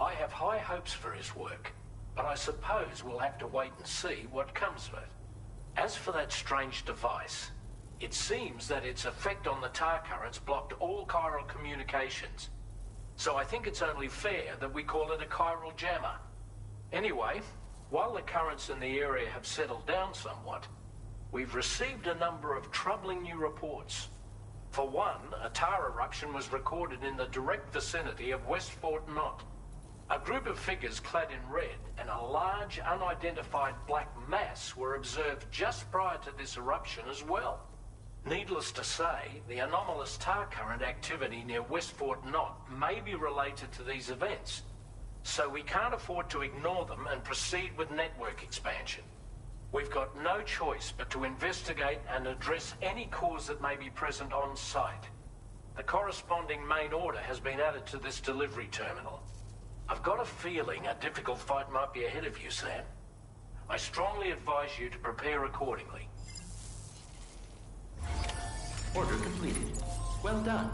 I have high hopes for his work, but I suppose we'll have to wait and see what comes of it. As for that strange device, it seems that its effect on the tar currents blocked all chiral communications. So I think it's only fair that we call it a chiral jammer. Anyway, while the currents in the area have settled down somewhat, we've received a number of troubling new reports. For one, a tar eruption was recorded in the direct vicinity of West Fort Knot. A group of figures clad in red and a large unidentified black mass were observed just prior to this eruption as well. Needless to say, the anomalous tar current activity near West Fort Knot may be related to these events, so we can't afford to ignore them and proceed with network expansion. We've got no choice but to investigate and address any cause that may be present on site. The corresponding main order has been added to this delivery terminal. I've got a feeling a difficult fight might be ahead of you, Sam. I strongly advise you to prepare accordingly. Order completed. Well done.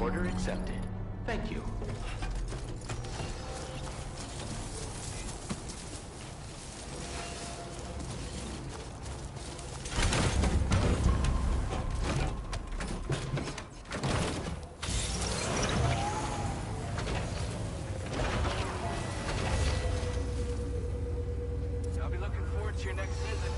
Order accepted. Thank you. I'll be looking forward to your next visit.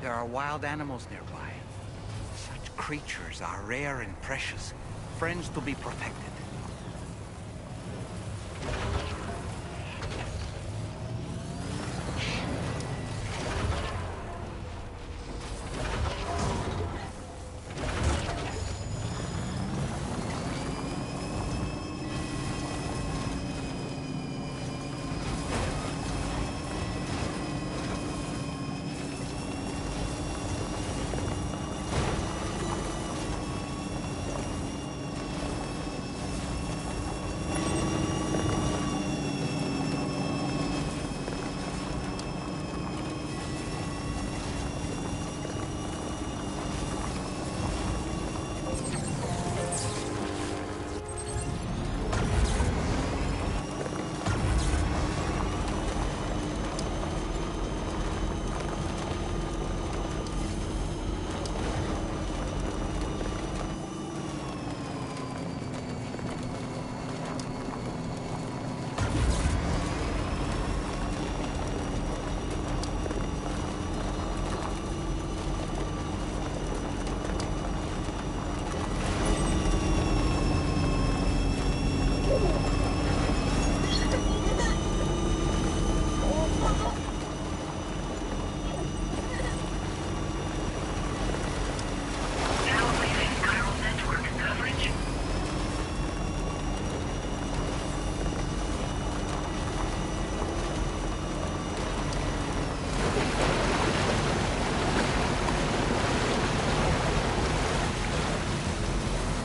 There are wild animals nearby. Such creatures are rare and precious, friends to be protected.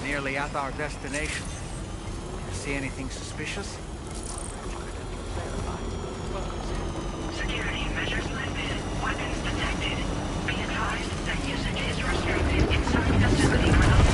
Nearly at our destination. See anything suspicious? Security measures lifted. Weapons detected. Be advised that usage is restricted inside facility grounds.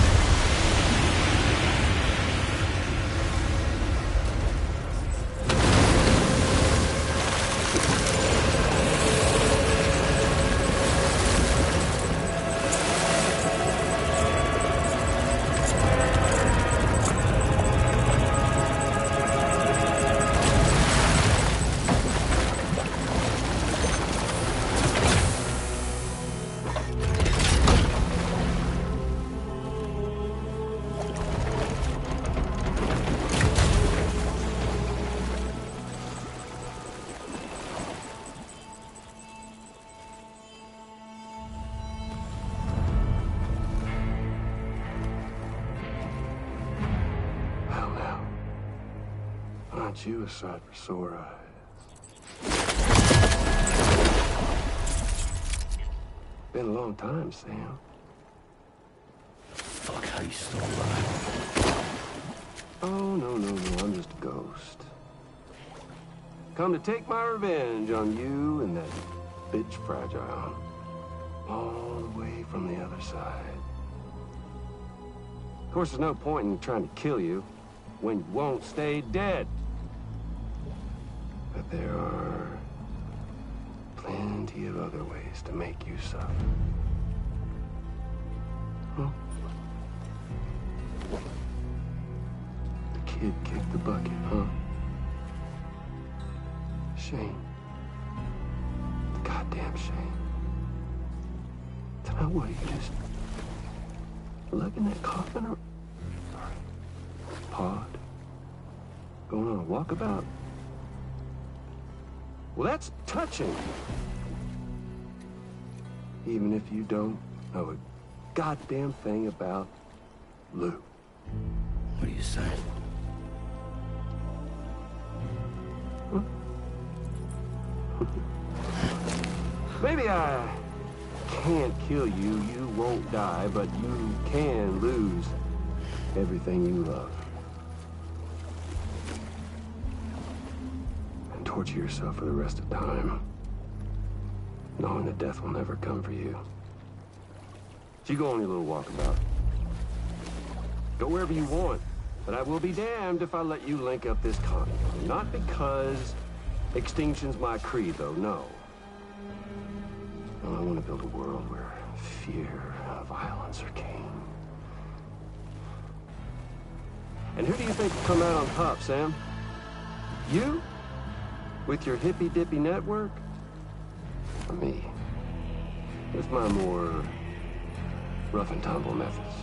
Aren't you a sight for sore eyes? Been a long time, Sam. Fuck, how you still alive? Oh, no, I'm just a ghost. Come to take my revenge on you and that bitch Fragile. All the way from the other side. Of course, there's no point in trying to kill you when you won't stay dead. But there are plenty of other ways to make you suffer. Huh? The kid kicked the bucket, huh? Shame. Goddamn shame. Now what, you just lugging that coffin or pod? Going on a walkabout? Well, that's touching. Even if you don't know a goddamn thing about Lou. What are you saying? Huh? Maybe I can't kill you, you won't die, but you can lose everything you love. And torture yourself for the rest of time, knowing that death will never come for you. So you go on your little walkabout. Go wherever you want, but I will be damned if I let you link up this continent. Not because extinction's my creed, though, no. I want to build a world where fear and violence are king. And who do you think will come out on top, Sam? You? With your hippy-dippy network? Or me? With my more rough and tumble methods?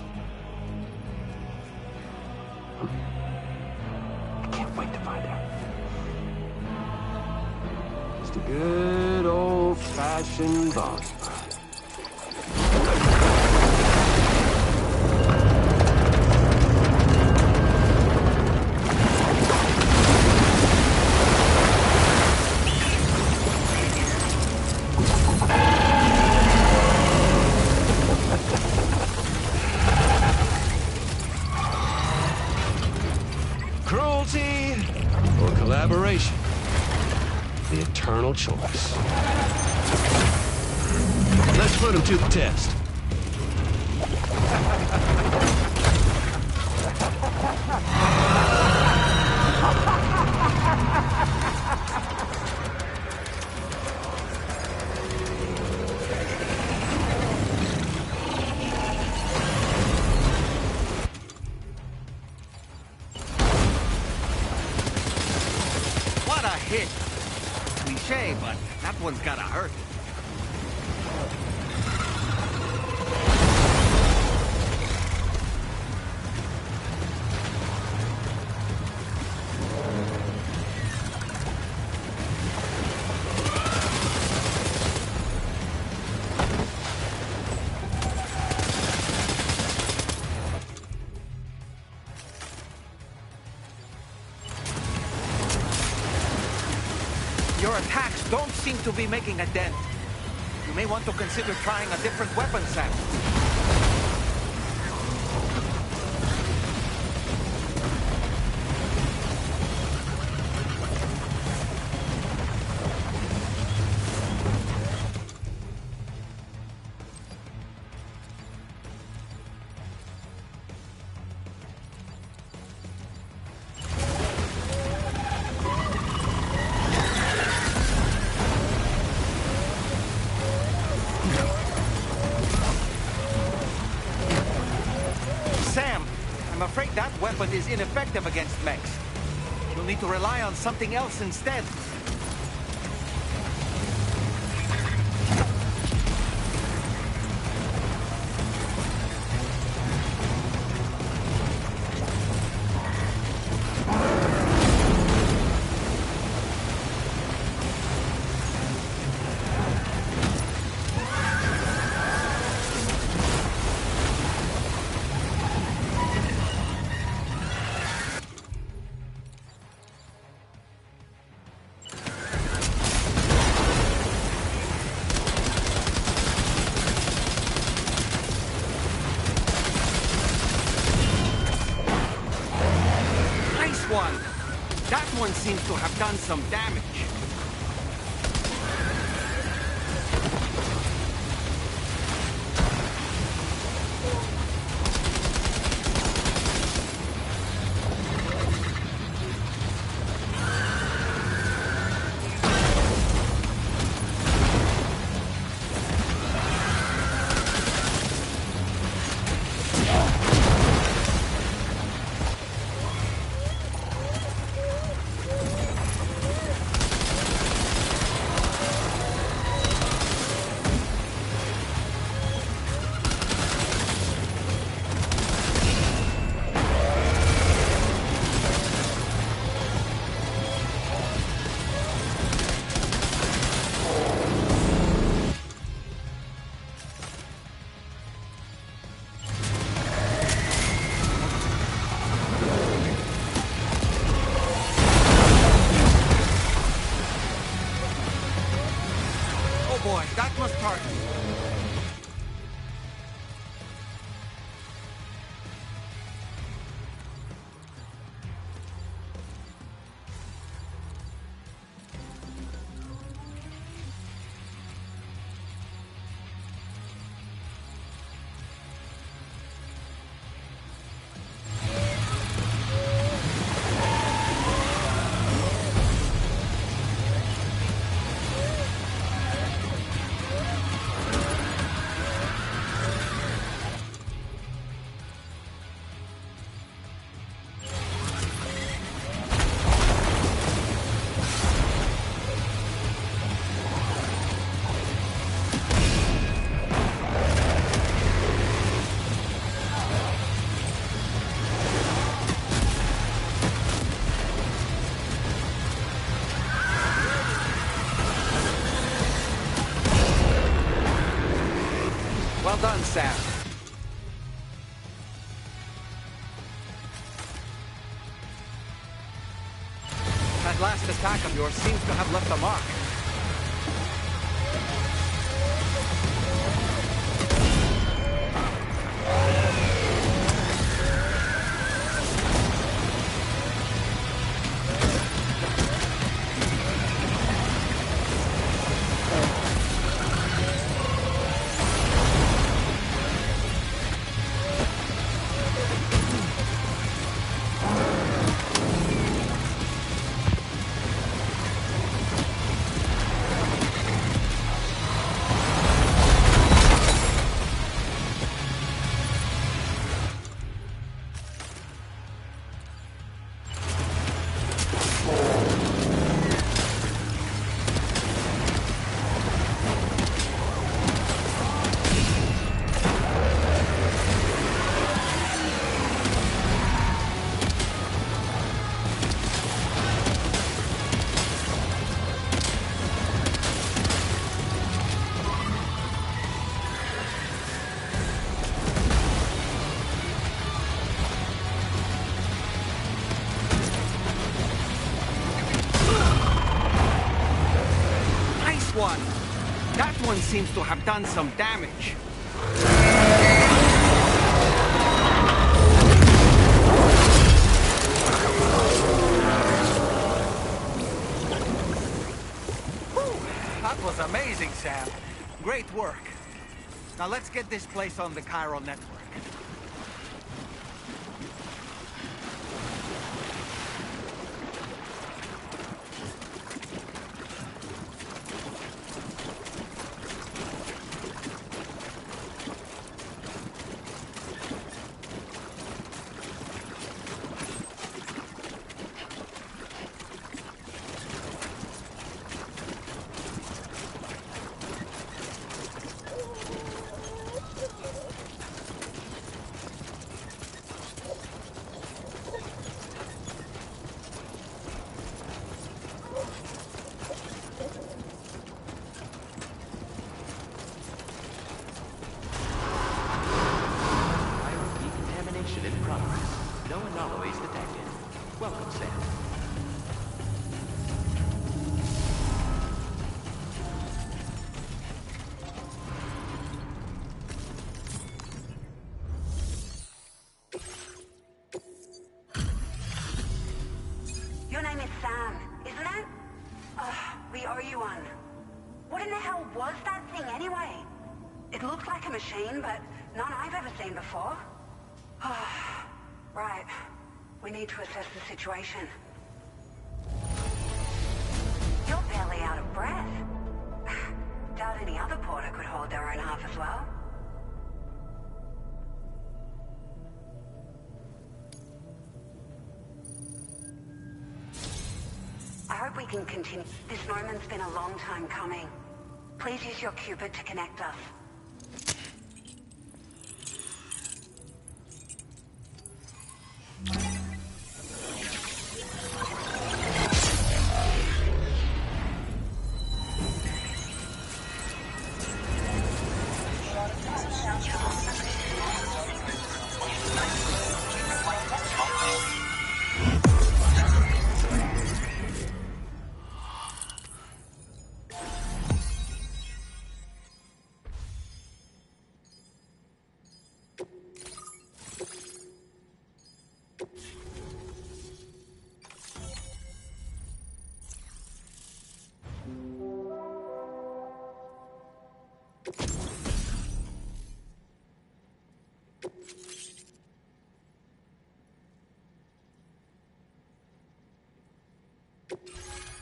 I can't wait to find out. Just a good old-fashioned boss fight. Cruelty or collaboration? The eternal choice. Let's put him to the test. What a hit! Cliche, but that one's gotta hurt. Your attacks don't seem to be making a dent. You may want to consider trying a different weapon set. Sam, I'm afraid that weapon is ineffective against mechs. You'll need to rely on something else instead. seems to have done some damage. Boy, that must hurt. Well done, Sam. That last attack of yours seems to have left a mark. One. That one seems to have done some damage. Whew, that was amazing, Sam. Great work. Now let's get this place on the chiral network. What in the hell was that thing anyway? It looked like a machine, but none I've ever seen before. Right. We need to assess the situation. You're barely out of breath. Doubt any other porter could hold their own half as well. I hope we can continue. This moment's been a long time coming. Please use your Cupid to connect us.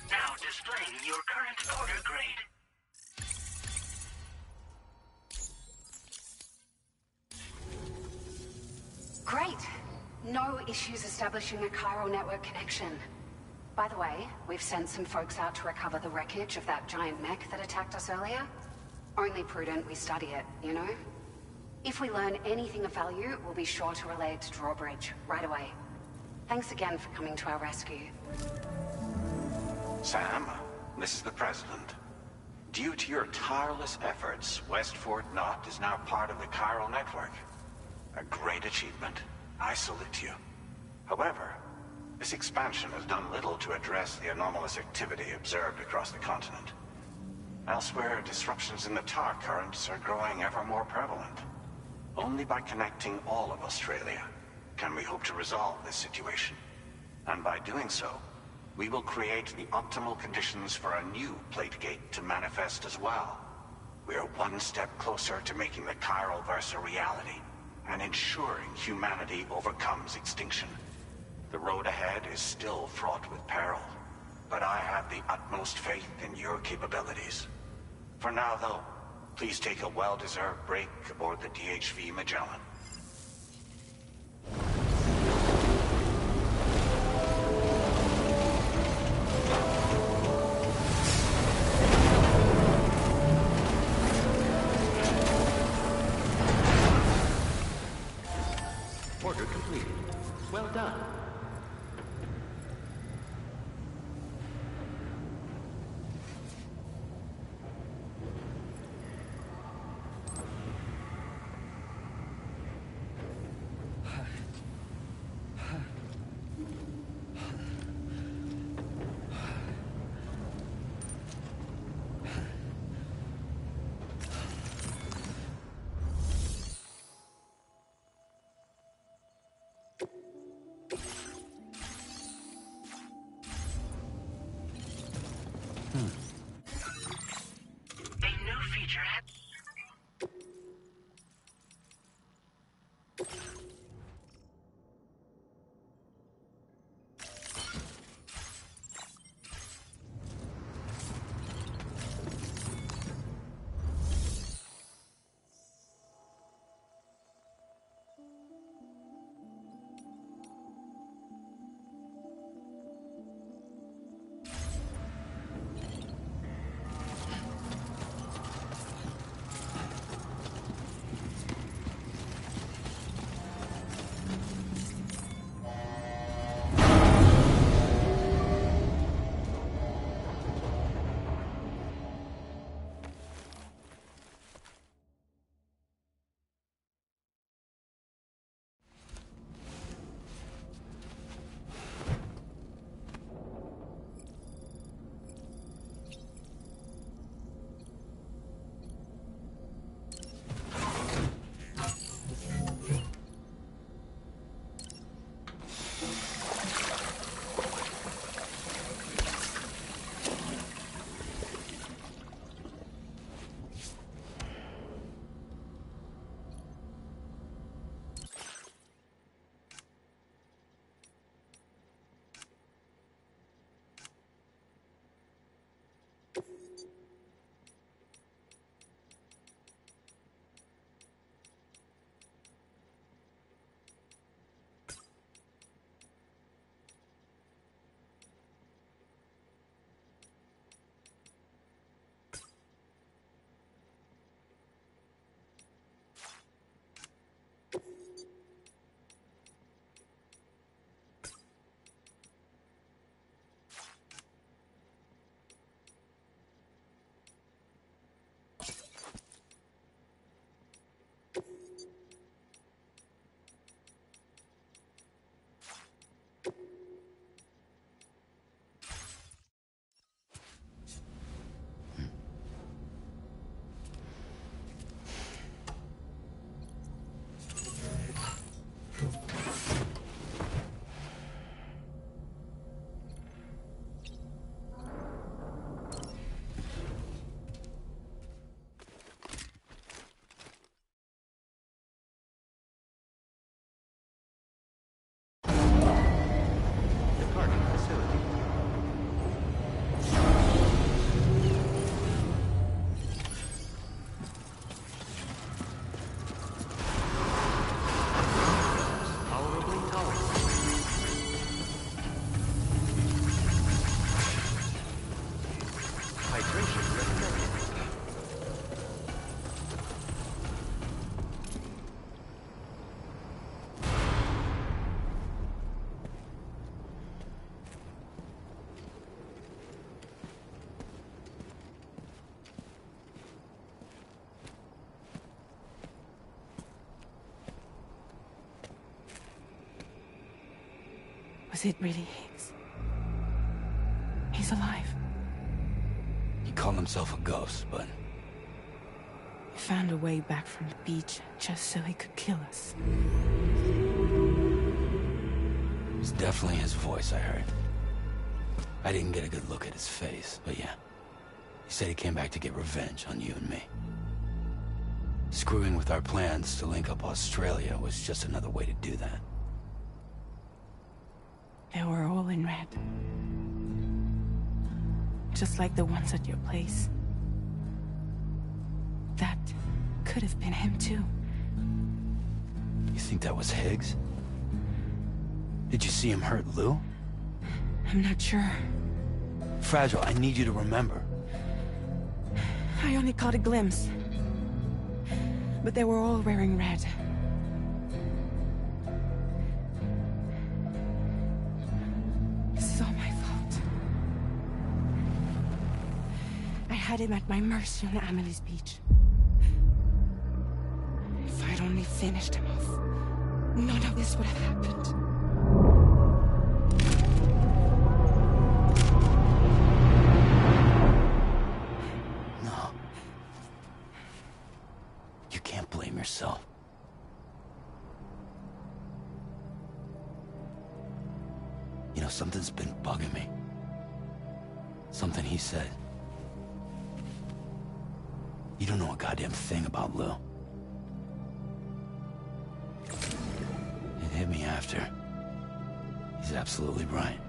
Now displaying your current porter grade. Great. No issues establishing a chiral network connection. By the way, we've sent some folks out to recover the wreckage of that giant mech that attacked us earlier. Only prudent we study it, you know? If we learn anything of value, we'll be sure to relay it to Drawbridge right away. Thanks again for coming to our rescue. Sam, this is the President. Due to your tireless efforts, West Fort Knot is now part of the chiral network. A great achievement. I salute you. However, this expansion has done little to address the anomalous activity observed across the continent. Elsewhere, disruptions in the tar currents are growing ever more prevalent. Only by connecting all of Australia can we hope to resolve this situation. And by doing so, we will create the optimal conditions for a new plate gate to manifest as well. We are one step closer to making the chiral verse a reality, and ensuring humanity overcomes extinction. The road ahead is still fraught with peril, but I have the utmost faith in your capabilities. For now, though, please take a well-deserved break aboard the DHV Magellan. Order completed. Well done. Was it really Higgs? He's alive. He called himself a ghost, but... He found a way back from the beach just so he could kill us. It was definitely his voice I heard. I didn't get a good look at his face, but yeah. He said he came back to get revenge on you and me. Screwing with our plans to link up Australia was just another way to do that. They were all in red. Just like the ones at your place. That could have been him too. You think that was Higgs? Did you see him hurt Lou? I'm not sure. Fragile, I need you to remember. I only caught a glimpse. But they were all wearing red. This is all my fault. I had him at my mercy on Amelie's beach. If I'd only finished him off, none of this would have happened. Yourself. You know, something's been bugging me. Something he said. You don't know a goddamn thing about Lou. It hit me after. He's absolutely right.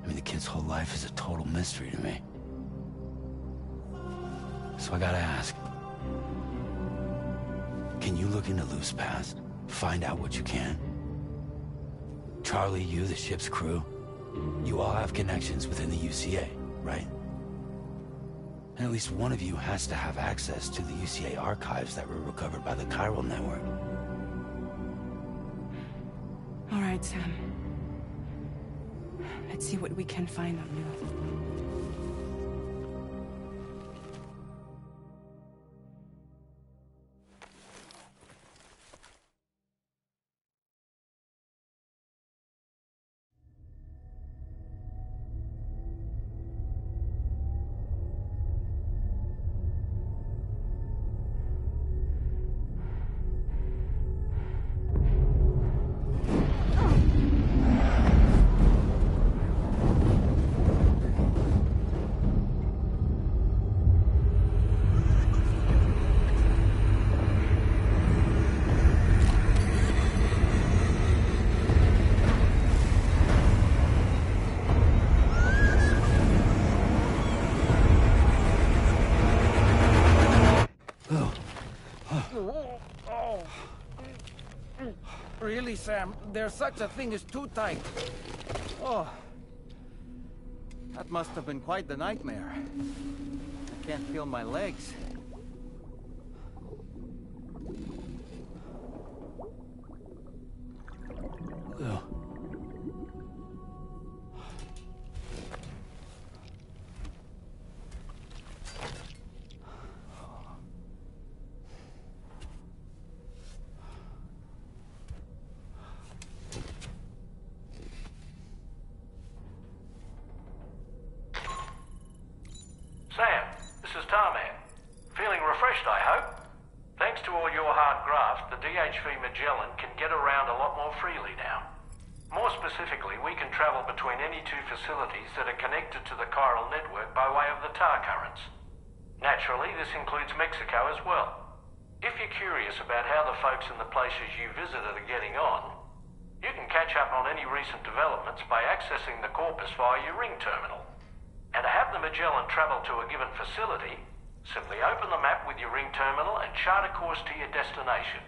I mean, the kid's whole life is a total mystery to me. So I gotta ask. Can you look into Lou's past? Find out what you can? Charlie, you, the ship's crew, you all have connections within the UCA, right? And at least one of you has to have access to the UCA archives that were recovered by the chiral network. All right, Sam. Let's see what we can find on Lou. Really, Sam, there's such a thing as too tight. Oh. That must have been quite the nightmare. I can't feel my legs. Lou. Sam, this is Tarman. Feeling refreshed, I hope? Thanks to all your hard graft, the DHV Magellan can get around a lot more freely now. More specifically, we can travel between any two facilities that are connected to the chiral network by way of the tar currents. Naturally, this includes Mexico as well. If you're curious about how the folks in the places you visited are getting on, you can catch up on any recent developments by accessing the corpus via your ring terminal. And to have the Magellan travel to a given facility, simply open the map with your ring terminal and chart a course to your destination.